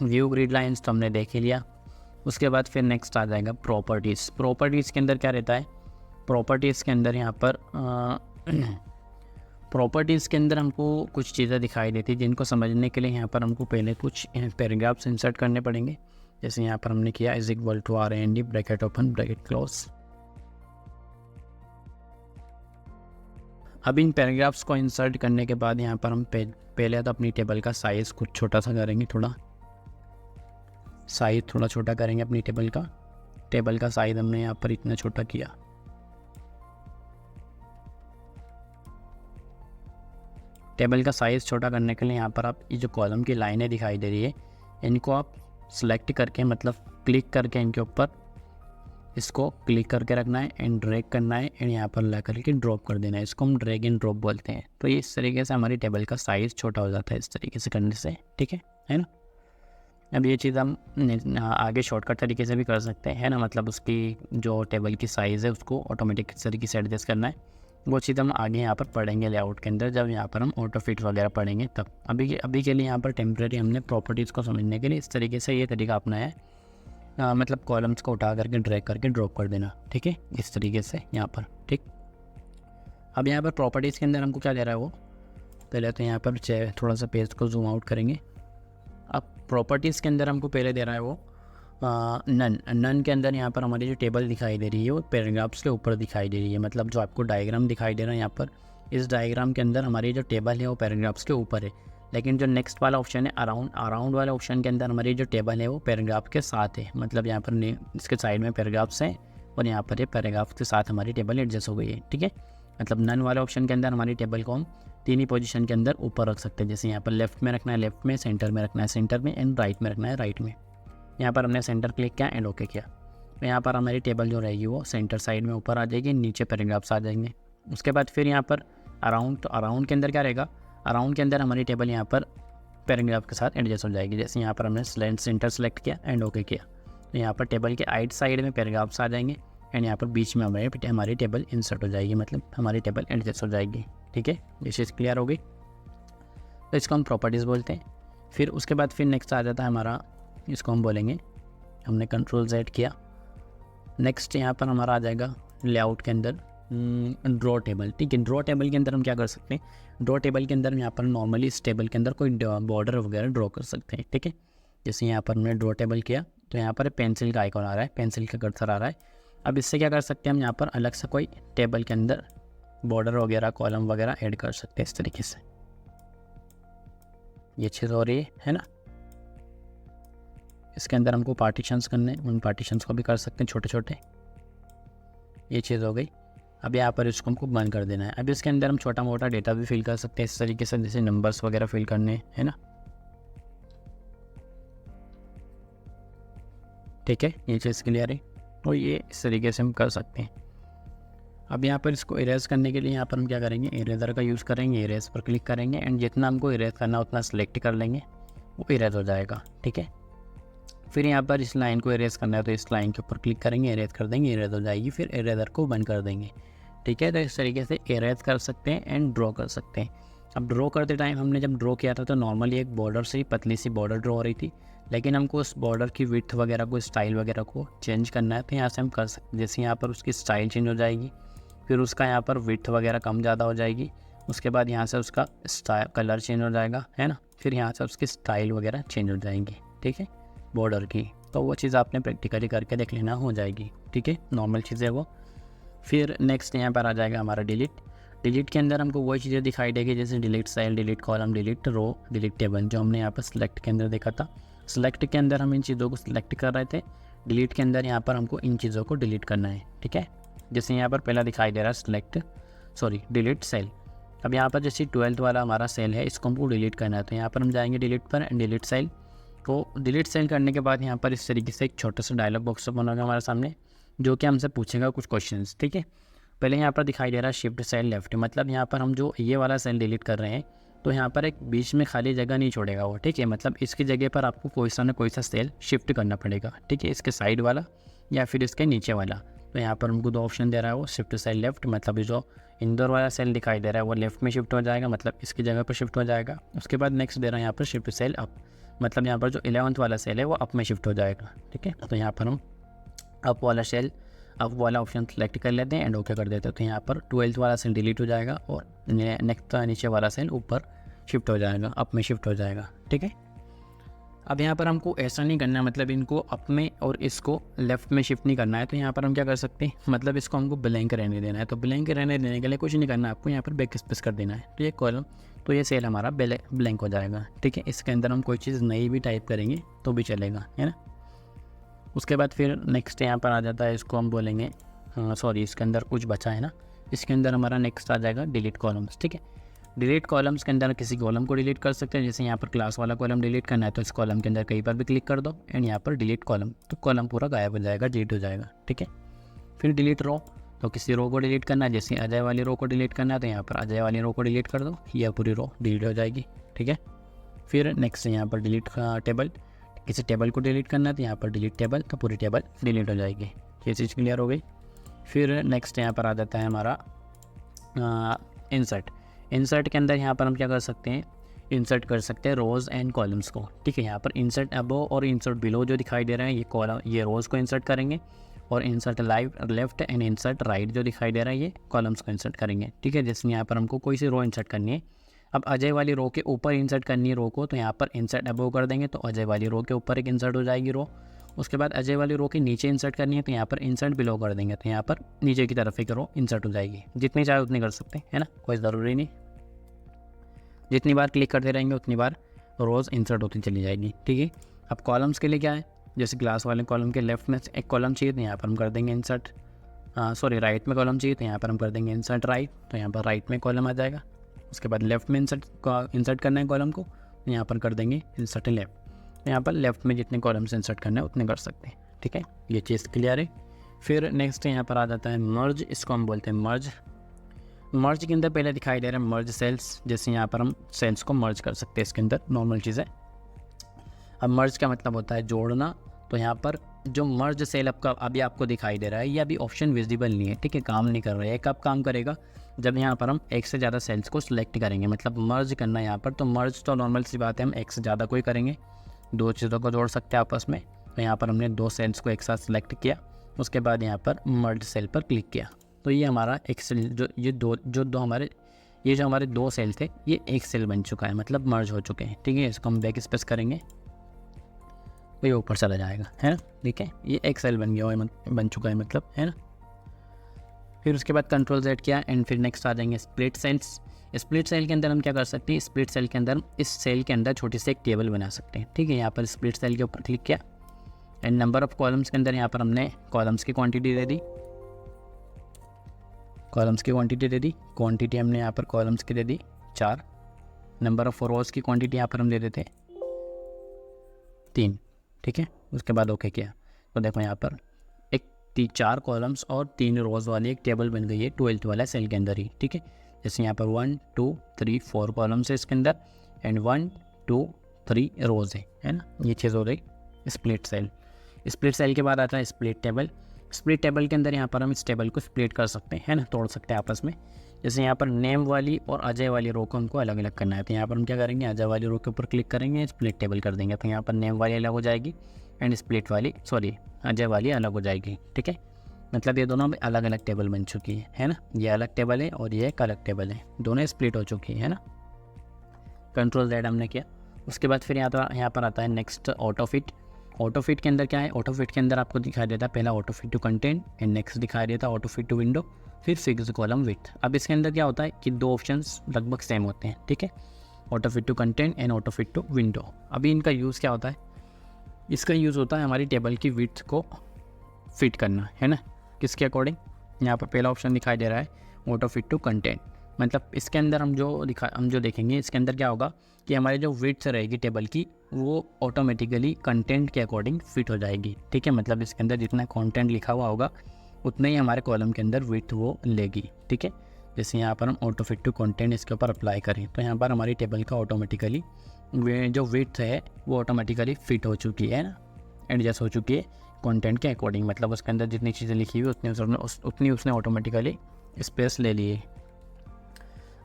व्यू ग्रिड लाइन्स, तो हमने देख ही लिया। उसके बाद फिर नेक्स्ट आ जाएगा प्रॉपर्टीज़। प्रॉपर्टीज़ के अंदर क्या रहता है, प्रॉपर्टीज़ के अंदर यहाँ पर प्रॉपर्टीज़ के अंदर हमको कुछ चीज़ें दिखाई देती है जिनको समझने के लिए यहाँ पर हमको पहले कुछ पैराग्राफ्स इंसर्ट करने पड़ेंगे। जैसे यहाँ पर हमने किया is equal to R&D bracket open bracket close. अब इन पैराग्राफ्स को इंसर्ट करने के बाद यहाँ पर हम पहले तो अपनी टेबल का साइज़ कुछ छोटा सा करेंगे, थोड़ा साइज़ थोड़ा छोटा करेंगे अपनी टेबल का साइज़ हमने यहाँ पर इतना छोटा किया। टेबल का साइज़ छोटा करने के लिए यहाँ पर आप ये जो कॉलम की लाइनें दिखाई दे रही है इनको आप सेलेक्ट करके, मतलब क्लिक करके इनके ऊपर इसको क्लिक करके रखना है एंड ड्रैग करना है एंड यहाँ पर ला करके ड्रॉप कर देना है। इसको हम ड्रैग एंड ड्रॉप बोलते हैं। तो ये इस तरीके से हमारी टेबल का साइज़ छोटा हो जाता है इस तरीके से करने से, ठीक है ना। अब ये चीज़ हम आगे शॉर्टकट तरीके से भी कर सकते हैं, है ना। मतलब उसकी जो टेबल की साइज़ है उसको ऑटोमेटिक इस तरीके से एडजस्ट करना है, वो चीज़ हम आगे यहाँ पर पढ़ेंगे लेआउट के अंदर, जब यहाँ पर हम ऑटो फिट वगैरह पढ़ेंगे तब। अभी के लिए यहाँ पर टेम्प्रेरी हमने प्रॉपर्टीज़ को समझने के लिए इस तरीके से ये तरीका अपनाया है, मतलब कॉलम्स को उठा करके ड्रैग करके ड्रॉप कर देना, ठीक है, इस तरीके से यहाँ पर, ठीक। अब यहाँ पर प्रॉपर्टीज़ के अंदर हमको क्या दे रहा है वो, पहले तो यहाँ पर थोड़ा सा पेज को जूम आउट करेंगे। अब प्रॉपर्टीज़ के अंदर हमको पहले दे रहा है वो नन के अंदर यहाँ पर हमारी जो टेबल दिखाई दे रही है वो पैराग्राफ्स के ऊपर दिखाई दे रही है। मतलब जो आपको डायग्राम दिखाई दे रहा है यहाँ पर, इस डायग्राम के अंदर हमारी जो टेबल है वो पैराग्राफ्स के ऊपर है। लेकिन जो नेक्स्ट वाला ऑप्शन है अराउंड वाले ऑप्शन के अंदर हमारी जो टेबल है वो पैराग्राफ के साथ है। मतलब यहाँ पर इसके साइड में पैराग्राफ्स हैं और यहाँ पर ये पैराग्राफ के साथ हमारी टेबल एडजस्ट हो गई है, ठीक है। मतलब नन वाले ऑप्शन के अंदर हमारी टेबल को हम तीन ही पोजीशन के अंदर ऊपर रख सकते हैं। जैसे यहाँ पर लेफ्ट में रखना है लेफ्ट में, सेंटर में रखना है सेंटर में एंड राइट में रखना है राइट में। यहाँ पर हमने सेंटर क्लिक किया एंड ओके किया तो यहाँ पर हमारी टेबल जो रहेगी वो सेंटर साइड में ऊपर आ जाएगी, नीचे पैराग्राफ्स आ जाएंगे। उसके बाद फिर यहाँ पर अराउंड, तो अराउंड के अंदर क्या रहेगा, अराउंड के अंदर हमारी टेबल यहाँ पर पैराग्राफ के साथ एडजस्ट हो जाएगी। जैसे यहाँ पर हमने सेंटर सेलेक्ट किया एंड ओके किया तो यहाँ पर टेबल के आइट साइड में पैराग्राफ्स आ जाएंगे एंड यहाँ पर बीच में हमारी टेबल इंसर्ट हो जाएगी, मतलब हमारी टेबल एडजस्ट हो जाएगी, ठीक है। ये चीज़ क्लियर हो गई, तो इसको हम प्रॉपर्टीज़ बोलते हैं। फिर उसके बाद फिर नेक्स्ट आ जाता है हमारा, इसको हम बोलेंगे, हमने कंट्रोल Z किया। नेक्स्ट यहाँ पर हमारा आ जाएगा लेआउट के अंदर ड्रॉ टेबल, ठीक है। ड्रॉ टेबल के अंदर हम क्या कर सकते हैं, ड्रॉ टेबल के अंदर यहाँ पर नॉर्मली इस टेबल के अंदर कोई बॉर्डर वगैरह ड्रॉ कर सकते हैं, ठीक है। जैसे यहाँ पर हमने ड्रॉ टेबल किया तो यहाँ पर पेंसिल का आइकॉन आ रहा है, पेंसिल का कर्सर आ रहा है। अब इससे क्या कर सकते हैं हम, यहाँ पर अलग से कोई टेबल के अंदर बॉर्डर वगैरह कॉलम वगैरह ऐड कर सकते हैं इस तरीके से। ये चीज़ हो रही है ना। इसके अंदर हमको पार्टीशंस करने, उन पार्टीशंस को भी कर सकते हैं छोटे छोटे। ये चीज़ हो गई। अब यहाँ पर इसको हमको बंद कर देना है। अब इसके अंदर हम छोटा मोटा डेटा भी फिल कर सकते हैं इस तरीके से, जैसे नंबर्स वगैरह फिल करने, है ना, ठीक है। ये चीज़ क्लियर है और ये इस तरीके से हम कर सकते हैं। अब यहाँ पर इसको इरेज करने के लिए यहाँ पर हम क्या करेंगे, इरेजर का यूज़ करेंगे, इरेज पर क्लिक करेंगे एंड जितना हमको इरेज करना उतना सेलेक्ट कर लेंगे, वो इरेज हो जाएगा, ठीक है। फिर यहाँ पर इस लाइन को इरेज करना है तो इस लाइन के ऊपर क्लिक करेंगे, इरेज कर देंगे, इरेज हो जाएगी। फिर इरेजर को बंद कर देंगे, ठीक है। तो इस तरीके से इरेज कर सकते हैं एंड ड्रॉ कर सकते हैं। अब ड्रॉ करते टाइम हमने जब ड्रॉ किया था तो नॉर्मली एक बॉर्डर से ही पतली सी बॉर्डर ड्रॉ हो रही थी, लेकिन हमको उस बॉर्डर की विड्थ वगैरह को, स्टाइल वगैरह को चेंज करना है तो यहाँ से हम कर सकते हैं। जैसे यहाँ पर उसकी स्टाइल चेंज हो जाएगी, फिर उसका यहाँ पर विड्थ वगैरह कम ज़्यादा हो जाएगी। उसके बाद यहाँ से उसका कलर चेंज हो जाएगा, है ना। फिर यहाँ से उसकी स्टाइल वगैरह चेंज हो जाएंगी, ठीक है, बॉर्डर की। तो वो चीज़ आपने प्रैक्टिकली करके देख लेना, हो जाएगी, ठीक है, नॉर्मल चीज़ है वो। फिर नेक्स्ट यहाँ पर आ जाएगा हमारा डिलीट। डिलीट के अंदर हमको वही चीज़ें दिखाई देगी जैसे delete cell, delete column, delete row, delete table, जो हमने यहाँ पर सिलेक्ट के अंदर देखा था। सिलेक्ट के अंदर हम इन चीज़ों को सिलेक्ट कर रहे थे, डिलीट के अंदर यहाँ पर हमको इन चीज़ों को डिलीट करना है, ठीक है। जैसे यहाँ पर पहला दिखाई दे रहा है डिलीट सेल। अब यहाँ पर जैसे 12th वाला हमारा सेल है, इसको हमको डिलीट करना है, तो यहाँ पर हम जाएंगे डिलीट पर एंड डिलीट सेल। तो डिलीट सेल करने के बाद यहाँ पर इस तरीके से एक छोटा सा डायलॉग बॉक्स ओपन होगा हमारे सामने, जो कि हमसे पूछेगा कुछ क्वेश्चंस, ठीक है। पहले यहाँ पर दिखाई दे रहा है शिफ्ट सेल लेफ्ट, मतलब यहाँ पर हम जो ये वाला सेल डिलीट कर रहे हैं तो यहाँ पर एक बीच में खाली जगह नहीं छोड़ेगा वो, ठीक है। मतलब इसकी जगह पर आपको कोई सा सेल शिफ्ट करना पड़ेगा, ठीक है, इसके साइड वाला या फिर इसके नीचे वाला। तो यहाँ पर हमको 2 ऑप्शन दे रहा है वो, शिफ्ट सेल लेफ्ट, मतलब जो इंदौर वाला सेल दिखाई दे रहा है वो लेफ्ट में शिफ्ट हो जाएगा, मतलब इसकी जगह पर शिफ्ट हो जाएगा। उसके बाद नेक्स्ट दे रहा है यहाँ पर शिफ्ट सेल अप, मतलब यहाँ पर जो 11th वाला सेल है वो अप में शिफ्ट हो जाएगा, ठीक है। तो यहाँ पर हम अप वाला ऑप्शन सेलेक्ट कर लेते हैं एंड ओके कर देते हैं। तो यहाँ पर 12th वाला सेल डिलीट हो जाएगा और नेक्स्ट नीचे वाला सेल ऊपर शिफ्ट हो जाएगा, अप में शिफ्ट हो जाएगा, ठीक है। अब यहाँ पर हमको ऐसा नहीं करना है, मतलब इनको अप में और इसको लेफ़्ट में शिफ्ट नहीं करना है। तो यहाँ पर हम क्या कर सकते हैं, मतलब इसको हमको ब्लैंक रहने देना है। तो ब्लैंक रहने देने के लिए कुछ नहीं करना है, आपको यहाँ पर बैक स्पेस कर देना है। तो ये कॉलम, तो ये सेल हमारा ब्लैंक हो जाएगा, ठीक है। इसके अंदर हम कोई चीज़ नई भी टाइप करेंगे तो भी चलेगा, है ना। उसके बाद फिर नेक्स्ट यहाँ पर आ जाता है, इसको हम बोलेंगे इसके अंदर कुछ बचा है ना, इसके अंदर हमारा नेक्स्ट आ जाएगा डिलीट कॉलम्स, ठीक है। डिलीट कॉलम्स के अंदर किसी कॉलम को डिलीट कर सकते हैं, जैसे यहाँ पर क्लास वाला कॉलम डिलीट करना है तो इस कॉलम के अंदर कहीं पर भी क्लिक कर दो एंड यहाँ पर डिलीट कॉलम, तो कॉलम पूरा गायब हो जाएगा, डिलीट हो जाएगा, ठीक है। फिर डिलीट रो, तो किसी रो को डिलीट करना है, जैसे अजय वाली रो को डिलीट करना है तो यहाँ पर अजय वाली रो को डिलीट कर दो, यह पूरी रो डिलीट हो जाएगी, ठीक है। फिर नेक्स्ट यहाँ पर डिलीट टेबल, किसी टेबल को डिलीट करना है तो यहाँ पर डिलीट टेबल, तो पूरी टेबल डिलीट हो जाएगी। ये चीज़ क्लियर हो गई। फिर नेक्स्ट यहाँ पर आ जाता है हमारा इंसर्ट के अंदर यहाँ पर हम क्या कर सकते हैं, इंसर्ट कर सकते हैं रोज़ एंड कॉलम्स को, ठीक है। यहाँ पर इंसर्ट अबव और इंसर्ट बिलो जो दिखाई दे रहे हैं, ये कॉलम, ये रोज़ को इंसर्ट करेंगे, और insert left and insert right जो दिखाई दे रहा है ये कॉलम्स को इंसर्ट करेंगे, ठीक है। जैसे यहाँ पर हमको कोई सी रो इंसर्ट करनी है, अब अजय वाली रो के ऊपर इंसर्ट करनी है रो को, तो यहाँ पर इंसर्ट अबव कर देंगे, तो अजय वाली रो के ऊपर एक इंसर्ट हो जाएगी रो। उसके बाद अजय वाली रो के नीचे इंसर्ट करनी है तो यहाँ पर इंसर्ट बिलो कर देंगे, तो यहाँ पर नीचे की तरफ एक रो इंसर्ट हो जाएगी। जितनी चाहे उतनी कर सकते हैं, है ना, कोई ज़रूरी नहीं, जितनी बार क्लिक करते रहेंगे उतनी बार रोज़ इंसर्ट होती चली जाएगी, ठीक है। अब कॉलम्स के लिए क्या है, जैसे क्लास वाले कॉलम के लेफ्ट में एक कॉलम चाहिए तो यहाँ पर हम कर देंगे इंसर्ट, राइट में कॉलम चाहिए तो यहाँ पर हम कर देंगे इंसर्ट राइट, तो यहाँ पर राइट में कॉलम आ जाएगा। उसके बाद लेफ्ट में इंसर्ट करना है कॉलम को, तो यहाँ पर कर देंगे इंसर्ट लेफ्ट, तो यहाँ पर लेफ्ट में जितने कॉलम्स इंसर्ट करना है उतने कर सकते हैं, ठीक है। ये चीज़ क्लियर है। फिर नेक्स्ट यहाँ पर आ जाता है मर्ज, इसको हम बोलते हैं मर्ज के अंदर पहले दिखाई दे रहा है मर्ज सेल्स, जैसे यहाँ पर हम सेल्स को मर्ज कर सकते हैं इसके अंदर, नॉर्मल चीज़ है। अब मर्ज का मतलब होता है जोड़ना, तो यहाँ पर जो मर्ज सेल आपका अभी आपको दिखाई दे रहा है ये अभी ऑप्शन विजिबल नहीं है, ठीक है, काम नहीं कर रहा है। कब काम करेगा, जब यहाँ पर हम एक से ज़्यादा सेल्स को सिलेक्ट करेंगे, मतलब मर्ज करना है यहाँ पर। तो मर्ज तो नॉर्मल सी बात है, हम एक से ज़्यादा को ही करेंगे, 2 चीज़ों को जोड़ सकते हैं आपस में। तो यहाँ पर हमने 2 सेल्स को एक साथ सिलेक्ट किया, उसके बाद यहाँ पर मर्ज सेल पर क्लिक किया, तो ये हमारा एक सेल जो हमारे 2 सेल थे ये एक सेल बन चुका है, मतलब मर्ज हो चुके हैं, ठीक है। इसको हम बैक स्पेस करेंगे तो ये ऊपर चला जाएगा, है ना, ठीक है। ये एक सेल बन गया बन चुका है, मतलब, है ना। फिर उसके बाद कंट्रोल Z किया एंड फिर नेक्स्ट आ जाएंगे स्प्लिट सेल्स। स्प्लिट सेल के अंदर हम क्या कर सकते हैं, स्प्लिट सेल के अंदर इस सेल के अंदर छोटी सी एक टेबल बना सकते हैं, ठीक है। यहाँ पर स्प्लिट सेल के ऊपर क्लिक किया एंड नंबर ऑफ कॉलम्स के अंदर यहाँ पर हमने कॉलम्स की क्वांटिटी दे दी, क्वांटिटी हमने यहाँ पर कॉलम्स की दे दी 4। नंबर ऑफ रोज़ की क्वांटिटी यहाँ पर हम दे देते 3, ठीक है। उसके बाद ओके किया, तो देखो यहाँ पर 4 कॉलम्स और 3 रोज़ वाली एक टेबल बन गई है 12th वाला सेल के अंदर ही, ठीक है। जैसे यहाँ पर 1 2 3 4 कॉलम्स है इसके अंदर एंड 1 2 3 रोज़ है ना। ये चीज़ हो रही स्प्लिट सेल के बाद आता है स्प्लिट टेबल के अंदर यहाँ पर हम इस टेबल को स्प्लिट कर सकते हैं, है ना, तोड़ सकते हैं आपस में। जैसे यहाँ पर नेम वाली और अजय वाली रो को हमको अलग अलग करना है, तो यहाँ पर हम क्या करेंगे, अजय वाली रो के ऊपर क्लिक करेंगे, स्प्लिट टेबल कर देंगे, तो यहाँ पर नेम वाली अलग हो जाएगी एंड अजय वाली अलग हो जाएगी, ठीक है। मतलब ये दोनों अलग अलग टेबल बन चुकी है ना। ये अलग टेबल है और ये एक अलग टेबल है, दोनों स्प्लिट हो चुकी है ना। कंट्रोल Z हमने किया। उसके बाद फिर यहाँ पर आता है next auto fit. Auto fit के अंदर क्या है, ऑटो फिट के अंदर आपको दिखाई देता है पहला auto fit to content and next दिखाई देता है ऑटो फिट टू विंडो, फिर फिक्स कॉलम विड्थ। अब इसके अंदर क्या होता है कि दो ऑप्शंस लगभग सेम होते हैं, ठीक है, auto fit to content and auto fit to window. अभी इनका यूज़ क्या होता है, इसका यूज़ होता है हमारी टेबल की विड्थ को फिट करना, है ना, किसके अकॉर्डिंग। यहाँ पर पहला ऑप्शन दिखाई दे रहा है ऑटो फिट टू कंटेंट, मतलब इसके अंदर हम जो देखेंगे इसके अंदर क्या होगा कि हमारी जो विड्थ रहेगी टेबल की वो ऑटोमेटिकली कंटेंट के अकॉर्डिंग फिट हो जाएगी, ठीक है। मतलब इसके अंदर जितना कंटेंट लिखा हुआ होगा उतना ही हमारे कॉलम के अंदर विड्थ वो लेगी, ठीक है। जैसे यहाँ पर हम ऑटो फिट टू कंटेंट इसके ऊपर अप्लाई करें तो यहाँ पर हमारी टेबल का ऑटोमेटिकली जो विड्थ है वो ऑटोमेटिकली फिट हो चुकी है ना, एडजस्ट हो चुकी है कंटेंट के अकॉर्डिंग। मतलब उसके अंदर जितनी चीज़ें लिखी हुई उतनी उसने ऑटोमेटिकली स्पेस ले ली है।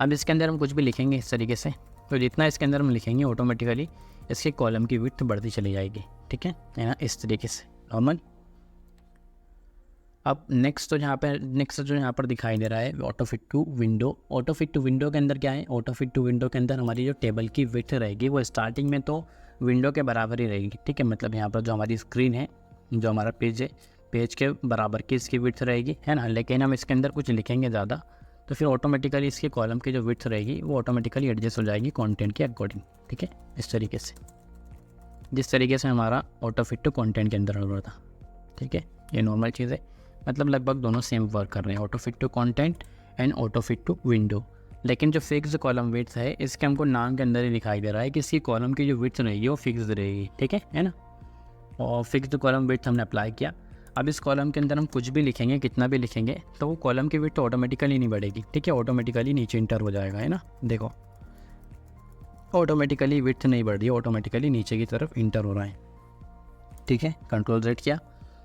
अब इसके अंदर हम कुछ भी लिखेंगे इस तरीके से, तो जितना इसके अंदर हम लिखेंगे ऑटोमेटिकली इसके कॉलम की विड्थ बढ़ती चली जाएगी, ठीक है ना, इस तरीके से नॉर्मल। अब नेक्स्ट जो यहाँ पर दिखाई दे रहा है auto fit to window. Auto fit to window के अंदर क्या है, ऑटो फिट टू विंडो के अंदर हमारी जो टेबल की विड्थ रहेगी वो स्टार्टिंग में तो विंडो के बराबर ही रहेगी, ठीक है। मतलब यहाँ पर जो हमारी स्क्रीन है, जो हमारा पेज है, पेज के बराबर की इसकी विड्थ रहेगी, है ना। लेकिन हम इसके अंदर कुछ लिखेंगे ज़्यादा तो फिर ऑटोमेटिकली इसके कॉलम की जो विड्थ रहेगी वो ऑटोमेटिकली एडजस्ट हो जाएगी कंटेंट के अकॉर्डिंग, ठीक है, इस तरीके से, जिस तरीके से हमारा ऑटो फिट टू कंटेंट के अंदर हो रहा था, ठीक है। ये नॉर्मल चीज़ है, मतलब लगभग दोनों सेम वर्क कर रहे हैं, auto fit to content and auto fit to window. लेकिन जो फिक्स कॉलम विड्थ है इसके हमको नाम के अंदर ही दिखाई दे रहा है कि इसकी कॉलम की जो विड्थ रहेगी वो फिक्स रहेगी, ठीक है ना। और फिक्स्ड कॉलम विड्थ हमने अप्लाई किया। अब इस कॉलम के अंदर हम कुछ भी लिखेंगे, कितना भी लिखेंगे तो वो कॉलम की विड्थ ऑटोमेटिकली नहीं बढ़ेगी, ठीक है, ऑटोमेटिकली नीचे इंटर हो जाएगा, है ना। देखो ऑटोमेटिकली विड्थ नहीं बढ़ रही है, ऑटोमेटिकली नीचे की तरफ इंटर हो रहा है, ठीक है। कंट्रोल Z किया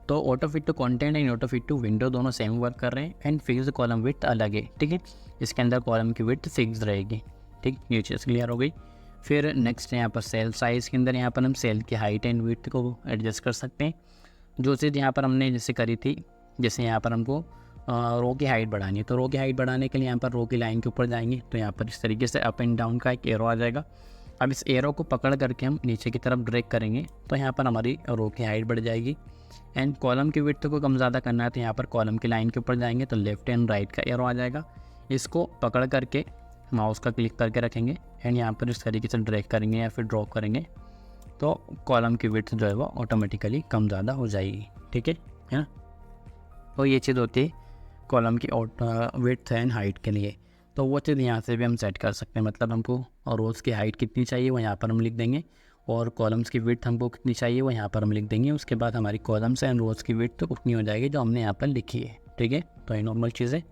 तो auto fit to content and auto fit to window दोनों सेम वर्क कर रहे हैं एंड फिक्स्ड कॉलम विड्थ अलग है, ठीक है। इसके अंदर कॉलम की विड्थ फिक्स रहेगी, ठीक, ये चीज़ क्लियर हो गई। फिर नेक्स्ट यहाँ पर सेल साइज़ के अंदर यहाँ पर हम सेल की हाइट एंड विड्थ को एडजस्ट कर सकते हैं। जो चीज़ यहाँ पर हमने जैसे करी थी, जैसे यहाँ पर हमको रो की हाइट बढ़ानी है तो रो की हाइट बढ़ाने के लिए यहाँ पर रो की लाइन के ऊपर जाएंगे तो यहाँ पर इस तरीके से अप एंड डाउन का एक एरो आ जाएगा। अब इस एरो को पकड़ करके हम नीचे की तरफ ड्रैग करेंगे तो यहाँ पर हमारी रो की हाइट बढ़ जाएगी। एंड कॉलम की विड्थ को कम ज़्यादा करना है तो यहाँ पर कॉलम की लाइन के ऊपर जाएंगे तो लेफ्ट एंड राइट का एरो आ जाएगा। इसको पकड़ करके माउस का क्लिक करके रखेंगे एंड यहाँ पर इस तरीके से ड्रैग करेंगे या फिर ड्रॉप करेंगे तो कॉलम की विड्थ जो है वो ऑटोमेटिकली कम ज़्यादा हो जाएगी, ठीक है ना। तो ये चीज़ होती है कॉलम की विड्थ एंड हाइट के लिए। तो वो चीज़ यहाँ से भी हम सेट कर सकते हैं, मतलब हमको रोज़ की हाइट कितनी चाहिए वो यहाँ पर हम लिख देंगे और कॉलम्स की विड्थ हमको कितनी चाहिए वो यहाँ पर हम लिख देंगे। उसके बाद हमारी कॉलम्स एंड रोज़ की विड्थ तो उतनी हो जाएगी जो हमने यहाँ पर लिखी है, ठीक है। तो ये नॉर्मल चीज़ है।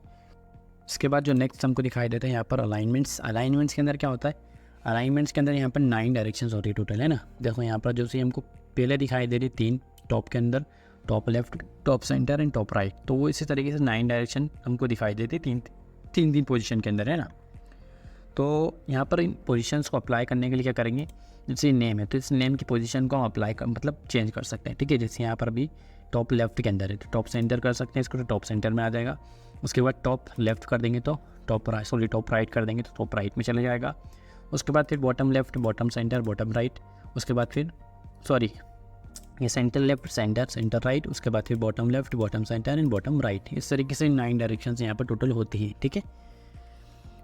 इसके बाद जो नेक्स्ट हमको दिखाई देता है यहाँ पर अलाइनमेंट्स के अंदर क्या होता है, अलाइनमेंट्स के अंदर यहाँ पर 9 डायरेक्शंस होती है टोटल, है ना। देखो यहाँ पर जो सी हमको पहले दिखाई दे रही 3 टॉप के अंदर, top left, top centre and top right, तो वो इसी तरीके से 9 डायरेक्शन हमको दिखाई देती तीन पोजीशन के अंदर, है ना। तो यहाँ पर इन पोजीशंस को अप्लाई करने के लिए क्या करेंगे, जैसे नेम है तो इस नेम की पोजीशन को हम अप्लाई कर मतलब चेंज कर सकते हैं, ठीक है। जैसे यहाँ पर अभी टॉप लेफ्ट के अंदर है तो टॉप सेंटर कर सकते हैं इसको, तो टॉप सेंटर में आ जाएगा। उसके बाद टॉप लेफ्ट कर देंगे तो टॉप राइट कर देंगे तो टॉप राइट में चले जाएगा। उसके बाद फिर bottom left, bottom centre, bottom right, उसके बाद फिर ये सेंटर लेफ्ट, सेंटर राइट, उसके बाद फिर bottom left, bottom centre and bottom right. इस तरीके से 9 डायरेक्शंस यहाँ पर टोटल होती है, ठीक है।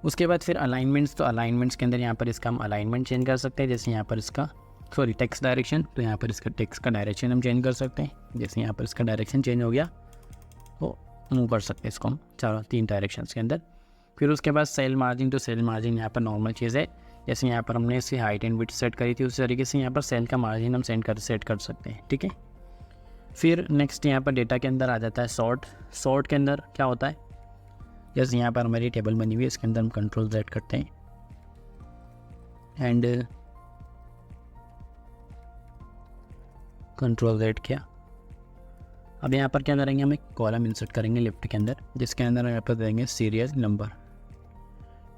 उसके बाद फिर अलाइनमेंट्स, तो अलाइनमेंट्स के अंदर यहाँ पर इसका हम अलाइनमेंट चेंज कर सकते हैं। जैसे यहाँ पर इसका टेक्स्ट डायरेक्शन, तो यहाँ पर इसका टेक्स्ट का डायरेक्शन हम चेंज कर सकते हैं। जैसे यहाँ पर इसका डायरेक्शन चेंज हो गया तो मूव कर सकते हैं इसको हम 3 डायरेक्शंस के अंदर। फिर उसके बाद सेल मार्जिन, तो सेल मार्जिन यहाँ पर नॉर्मल चीज़ है। जैसे यहाँ पर हमने इसकी हाइट एंड विड्थ सेट करी थी उसी तरीके से यहाँ पर सेल का मार्जिन हम सेट कर सकते हैं, ठीक है। फिर नेक्स्ट यहाँ पर डेटा के अंदर आ जाता है सॉर्ट के अंदर क्या होता है, जैसे यहाँ पर हमारी टेबल बनी हुई है इसके अंदर हम कंट्रोल Z करते हैं एंड कंट्रोल Z किया। अब यहाँ पर क्या करेंगे, हम एक कॉलम इंसर्ट करेंगे लेफ्ट के अंदर, जिसके अंदर हम यहाँ पर देंगे सीरियल नंबर,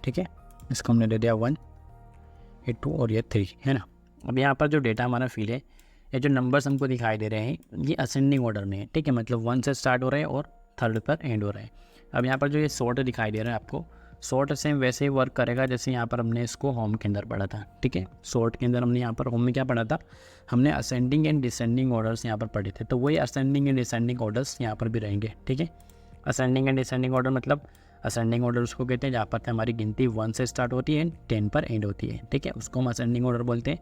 ठीक है। इसको हमने दे दिया 1, ये 2 और ये 3, है ना। अब यहाँ पर जो डेटा हमारा फील है, ये जो नंबर्स हमको दिखाई दे रहे हैं ये असेंडिंग ऑर्डर में है, ठीक है। मतलब 1 से स्टार्ट हो रहे हैं और थर्ड पर एंड हो रहा है। अब यहाँ पर जो ये सॉर्ट दिखाई दे रहा है आपको, सॉर्ट सेम वैसे ही वर्क करेगा जैसे यहाँ पर हमने इसको होम के अंदर पढ़ा था, ठीक है। सॉर्ट के अंदर हमने यहाँ पर होम में क्या पढ़ा था, हमने असेंडिंग एंड डिसेंडिंग ऑर्डर्स यहाँ पर पढ़े थे, तो वही असेंडिंग एंड डिसेंडिंग ऑर्डर्स यहाँ पर भी रहेंगे, ठीक है। असेंडिंग एंड डिसेंडिंग ऑर्डर मतलब असेंडिंग ऑर्डर उसको कहते हैं जहाँ पर हमारी गिनती 1 से स्टार्ट होती है एंड 10 पर एंड होती है, ठीक है, उसको हम असेंडिंग ऑर्डर बोलते हैं।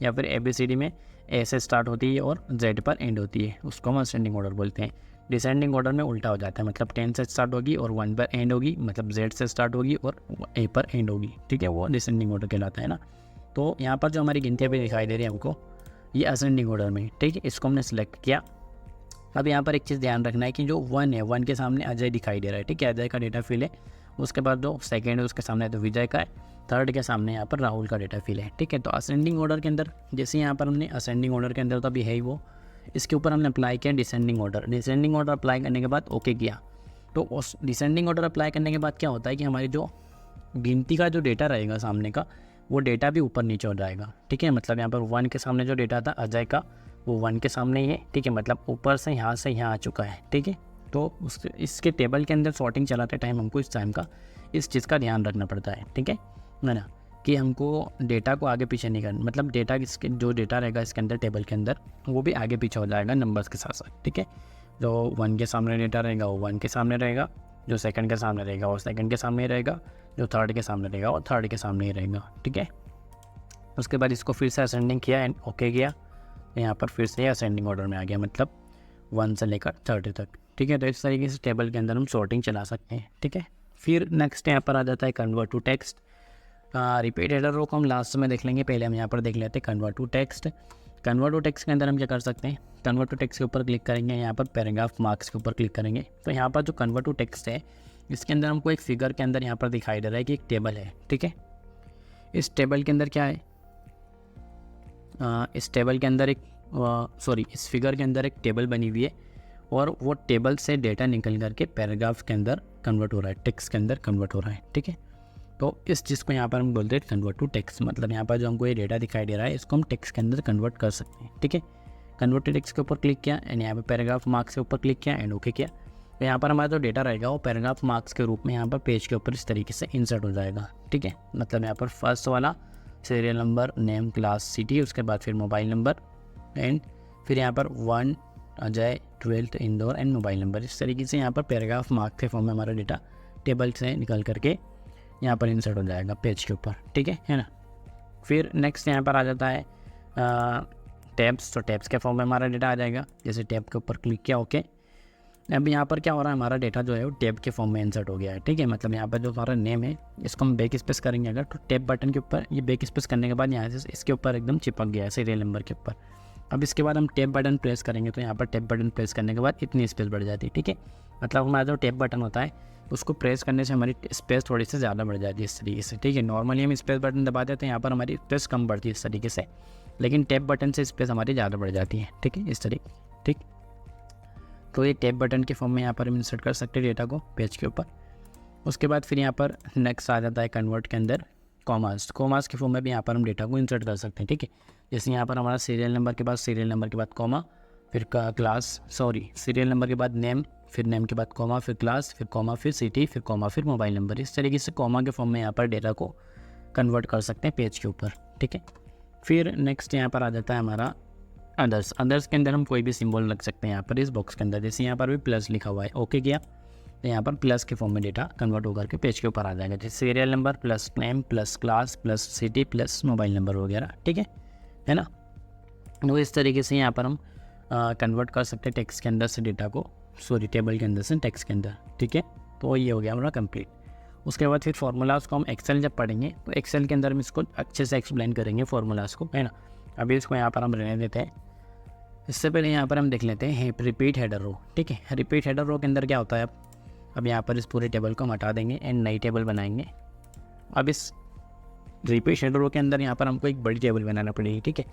या फिर ABCD में A से स्टार्ट होती है और Z पर एंड होती है, उसको हम असेंडिंग ऑर्डर बोलते हैं। डिसेंडिंग ऑर्डर में उल्टा हो जाता है, मतलब 10 से स्टार्ट होगी और 1 पर एंड होगी, मतलब Z से स्टार्ट होगी और A पर एंड होगी, ठीक है, वो डिसेंडिंग ऑर्डर कहलाता है ना। तो यहाँ पर जो हमारी गिनती अभी दिखाई दे रही है हमको, ये असेंडिंग ऑर्डर में, ठीक है, इसको हमने सेलेक्ट किया। अब यहाँ पर एक चीज़ ध्यान रखना है कि जो 1 है, 1 के सामने अजय दिखाई दे रहा है, ठीक है, अजय का डेटा फिल है। उसके बाद जो सेकेंड है उसके सामने तो विजय का है, थर्ड के सामने यहाँ पर राहुल का डेटा फिल है, ठीक है। तो असेंडिंग ऑर्डर के अंदर जैसे यहाँ पर हमने असेंडिंग ऑर्डर के अंदर तो अभी है ही वो, इसके ऊपर हमने अप्लाई किया descending order. Descending order apply करने के बाद ओके किया, तो उस डिसेंडिंग ऑर्डर अप्लाई करने के बाद क्या होता है कि हमारी जो गिनती का जो डेटा रहेगा सामने का, वो डेटा भी ऊपर नीचे हो जाएगा, ठीक है। मतलब यहाँ पर 1 के सामने जो डेटा था अजय का, वो 1 के सामने ही है, ठीक है, मतलब ऊपर से यहाँ आ चुका है, ठीक है। तो इसके टेबल के अंदर सॉर्टिंग चलाते टाइम हमको इस टाइम का इस चीज़ का ध्यान रखना पड़ता है, ठीक है ना, कि हमको डेटा को आगे पीछे नहीं करना, मतलब डेटा इसके जो डेटा रहेगा इसके अंदर टेबल के अंदर, वो भी आगे पीछे हो जाएगा नंबर्स के साथ साथ, ठीक है। जो 1 के सामने डेटा रहेगा वो 1 के सामने रहेगा, जो सेकंड के सामने रहेगा वो सेकंड के सामने ही रहेगा, जो थर्ड के सामने रहेगा वो थर्ड के सामने ही रहेगा, ठीक है। उसके बाद इसको फिर से असेंडिंग किया एंड ओके किया, यहाँ पर फिर से असेंडिंग ऑर्डर में आ गया, मतलब 1 से लेकर 30 तक, ठीक है। तो इस तरीके से टेबल के अंदर हम सॉर्टिंग चला सकते हैं, ठीक है। फिर नेक्स्ट यहाँ पर आ जाता है convert to text. Repeat header row को हम लास्ट में देख लेंगे, पहले हम यहाँ पर देख लेते हैं convert to text. Convert to text के अंदर हम क्या कर सकते हैं, कन्वर्ट टू टेक्स्ट के ऊपर क्लिक करेंगे, यहाँ पर पैराग्राफ मार्क्स के ऊपर क्लिक करेंगे। तो यहाँ पर जो कन्वर्ट टू टेक्स्ट है, इसके अंदर हमको एक फिगर के अंदर यहाँ पर दिखाई दे रहा है कि एक टेबल है, ठीक है। इस टेबल के अंदर क्या है, इस टेबल के अंदर इस फिगर के अंदर एक टेबल बनी हुई है और वो टेबल से डेटा निकल करके पैराग्राफ के अंदर कन्वर्ट हो रहा है, टेक्स्ट के अंदर कन्वर्ट हो रहा है, ठीक है। तो इस चीज़ को यहाँ पर हम बोलते हैं कन्वर्ट टू टेक्स्ट, मतलब यहाँ पर जो हमको ये डेटा दिखाई दे रहा है इसको हम टेक्स्ट के अंदर कन्वर्ट कर सकते हैं, ठीक है। कन्वर्ट टू टेक्स्ट के ऊपर क्लिक किया एंड यहाँ पर पैराग्राफ मार्क्स के ऊपर क्लिक किया एंड ओके किया। तो यहाँ पर हमारा जो डेटा रहेगा वो पैराग्राफ मार्क्स के रूप में यहाँ पर पेज के ऊपर इस तरीके से इंसर्ट हो जाएगा, ठीक है। मतलब यहाँ पर फर्स्ट वाला serial number, name, class, city, उसके बाद फिर मोबाइल नंबर एंड फिर यहाँ पर 1 Ajay, 12th Indore and mobile number. इस तरीके से यहाँ पर पैराग्राफ मार्क्स के फॉर्म में हमारा डेटा टेबल से निकल करके यहाँ पर इंसर्ट हो जाएगा पेज के ऊपर, ठीक है ना। फिर नेक्स्ट यहाँ पर आ जाता है टैब्स। तो टैब्स के फॉर्म में हमारा डेटा आ जाएगा, जैसे टैब के ऊपर क्लिक किया ओके। अब यहाँ पर क्या हो रहा है, हमारा डेटा जो है वो टैब के फॉर्म में इंसर्ट हो गया है, ठीक है। मतलब यहाँ पर जो हमारा नेम है इसको हम बैक स्पेस करेंगे अगर, तो टैब बटन के ऊपर ये बैक स्पेस करने के बाद यहाँ से इसके ऊपर एकदम चिपक गया है सीरियल नंबर के ऊपर। अब इसके बाद हम टैब बटन प्रेस करेंगे तो यहाँ पर टैब बटन प्रेस करने के बाद इतनी स्पेस बढ़ जाती है, ठीक है। मतलब हमारा जो टैब बटन होता है उसको प्रेस करने से हमारी स्पेस थोड़ी सी ज़्यादा बढ़ जाती है इस तरीके से, ठीक है। नॉर्मली हम स्पेस बटन दबा देते हैं, यहाँ पर हमारी स्पेस कम बढ़ती है इस तरीके से, लेकिन टैब बटन से स्पेस हमारी ज़्यादा बढ़ जाती है, ठीक है, इस तरीके, ठीक। तो ये टैब बटन के फॉर्म में यहाँ पर हम इंसर्ट कर सकते हैं डेटा को पेज के ऊपर। उसके बाद फिर यहाँ पर नेक्स्ट आ जाता है कन्वर्ट के अंदर कॉमास। कॉमास के फॉर्म में भी यहाँ पर हम डेटा को इंसर्ट कर सकते हैं, ठीक है। जैसे यहाँ पर हमारा सीरियल नंबर के बाद सीरियल नंबर के बाद कॉमा, फिर सीरियल नंबर के बाद नेम, फिर नेम के बाद कॉमा, फिर क्लास, फिर कॉमा, फिर सिटी, फिर कॉमा, फिर मोबाइल नंबर। इस तरीके से कॉमा के फॉर्म में यहाँ पर डेटा को कन्वर्ट कर सकते हैं पेज के ऊपर, ठीक है। फिर नेक्स्ट यहाँ पर आ जाता है हमारा अदर्स। अदर्स के अंदर हम कोई भी सिंबल रख सकते हैं यहाँ पर इस बॉक्स के अंदर, जैसे यहाँ पर भी प्लस लिखा हुआ है, ओके किया तो यहाँ पर प्लस के फॉर्म में डेटा कन्वर्ट होकर के पेज के ऊपर आ जाएगा, जैसे serial number plus name plus class plus city plus mobile number वगैरह, ठीक है ना। तो इस तरीके से यहाँ पर हम कन्वर्ट कर सकते हैं टेक्स्ट के अंदर से डेटा को, टेबल के अंदर से टेक्स्ट के अंदर, ठीक है। तो ये हो गया हमारा कंप्लीट। उसके बाद फिर फार्मूलाज को हम एक्सेल जब पढ़ेंगे तो एक्सेल के अंदर हम इसको अच्छे से एक्सप्लेन करेंगे फार्मूलाज को, है ना। अभी इसको यहाँ पर हम रहने देते हैं। इससे पहले यहाँ पर हम देख लेते हैं रिपीट हेडर रो, ठीक है। रिपीट हेडर रो के अंदर क्या होता है, अब यहाँ पर इस पूरे टेबल को हम हटा देंगे एंड नई टेबल बनाएंगे। अब इस रिपीट हेडर रो के अंदर यहाँ पर हमको एक बड़ी टेबल बनाना पड़ेगी, ठीक है।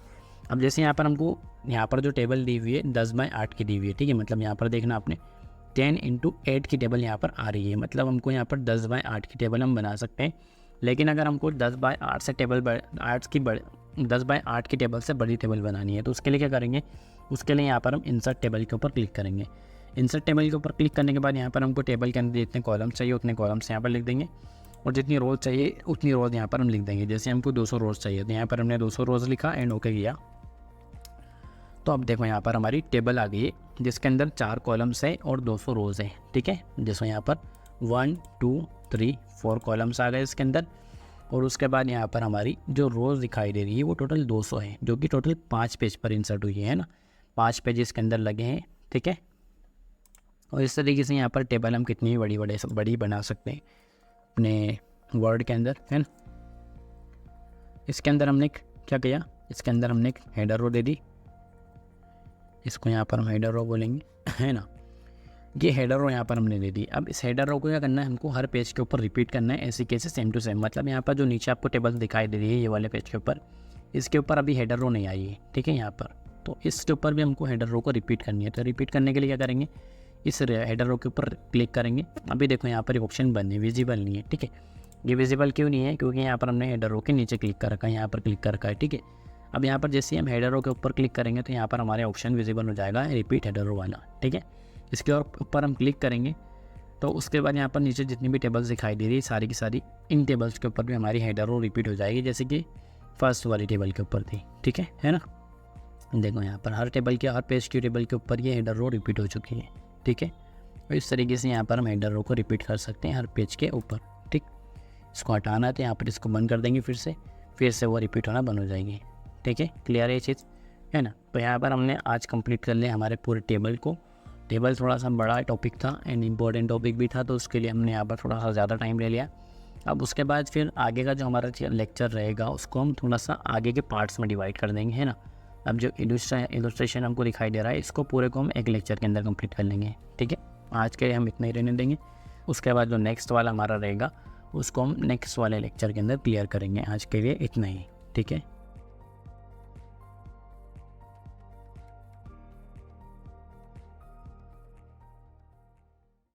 अब जैसे यहाँ पर हमको यहाँ पर जो टेबल दी हुई है 10/8 की दी हुई है, ठीक है। मतलब यहाँ पर देखना आपने 10x8 की टेबल यहाँ पर आ रही है, मतलब हमको यहाँ पर 10/8 की टेबल हम बना सकते हैं। लेकिन अगर हमको 10/8 से 10/8 की टेबल से बड़ी टेबल बनानी है तो उसके लिए क्या करेंगे, उसके लिए यहाँ पर हम इंसर्ट टेबल के ऊपर क्लिक करेंगे। इंसर्ट टेबल के ऊपर क्लिक करने के बाद यहाँ पर हमको टेबल के अंदर जितने कॉलम्स चाहिए उतने कॉलम्स यहाँ पर लिख देंगे और जितनी रोज़ चाहिए उतनी रोज़ यहाँ पर हम लिख देंगे। जैसे हमको 200 रोज़ चाहिए तो यहाँ पर हमने 200 रोज़ लिखा एंड ओके किया। तो अब देखो यहाँ पर हमारी टेबल आ गई है जिसके अंदर 4 कॉलम्स है और 200 रोज़ है, ठीक है। जैसे यहाँ पर 1 2 3 4 कॉलम्स आ गए इसके अंदर और उसके बाद यहाँ पर हमारी जो रोज़ दिखाई दे रही है वो टोटल 200 है, जो कि टोटल 5 पेज पर इंसर्ट हुई है ना, 5 पेज इसके अंदर लगे हैं, ठीक है। और इस तरीके से यहाँ पर टेबल हम कितनी बड़ी बना सकते हैं अपने वर्ड के अंदर, है ना। इसके अंदर हमने क्या किया, इसके अंदर हमने एक हेडर रो दे दी, इसको यहाँ पर हम हेडर रो बोलेंगे, है ना। ये हेडर रो यहाँ पर हमने दे दी। अब इस हेडर रो को क्या करना है, हमको हर पेज के ऊपर रिपीट करना है ऐसे कैसे सेम टू सेम। मतलब यहाँ पर जो नीचे आपको टेबल दिखाई दे रही है ये वाले पेज के ऊपर, इसके ऊपर अभी हेडर रो नहीं आई है, ठीक है। यहाँ पर तो इसके ऊपर भी हमको हेडर रो को रिपीट करनी है। तो रिपीट करने के लिए क्या करेंगे, इस हेडर रो के ऊपर क्लिक करेंगे। अभी देखो यहाँ पर एक ऑप्शन बन है, विजिबल नहीं है, ठीक है। ये विजिबल क्यों नहीं है, क्योंकि यहाँ पर हमने हेडर रो के नीचे क्लिक कर रखा है, यहाँ पर क्लिक कर रखा है, ठीक है। अब यहाँ पर जैसे हम हेडर रो के ऊपर क्लिक करेंगे तो यहाँ पर हमारे ऑप्शन विजिबल हो जाएगा रिपीट हेडर रो वाला, ठीक है। इसके ऊपर हम क्लिक करेंगे तो उसके बाद यहाँ पर नीचे जितनी भी टेबल्स दिखाई दे रही है सारी की सारी इन टेबल्स के ऊपर भी हमारी हेडर रो रिपीट हो जाएगी, जैसे कि फर्स्ट वाली टेबल के ऊपर थी, ठीक है ना। देखो यहाँ पर हर टेबल के हर पेज की टेबल के ऊपर ये हेडर रो रिपीट हो चुकी है, ठीक है। और इस तरीके से यहाँ पर हम हेडर रो को रिपीट कर सकते हैं हर पेज के ऊपर, ठीक। इसको हटाना है तो यहाँ पर इसको बंद कर देंगे, फिर से वो रिपीट होना बंद हो जाएगी, ठीक है। क्लियर है ये चीज़, है ना। तो यहाँ पर हमने आज कंप्लीट कर लिया हमारे पूरे टेबल को। टेबल थोड़ा सा बड़ा टॉपिक था एंड इम्पॉर्टेंट टॉपिक भी था, तो उसके लिए हमने यहाँ पर थोड़ा सा ज़्यादा टाइम ले लिया। अब उसके बाद फिर आगे का जो हमारा लेक्चर रहेगा उसको हम थोड़ा सा आगे के पार्ट्स में डिवाइड कर देंगे, है ना। अब जो इलस्ट्रेशन हमको दिखाई दे रहा है इसको पूरे को हम एक लेक्चर के अंदर कंप्लीट कर लेंगे, ठीक है। आज के लिए हम इतना ही रहने देंगे। उसके बाद जो नेक्स्ट वाला हमारा रहेगा उसको हम नेक्स्ट वाले लेक्चर के अंदर क्लियर करेंगे। आज के लिए इतना ही, ठीक है।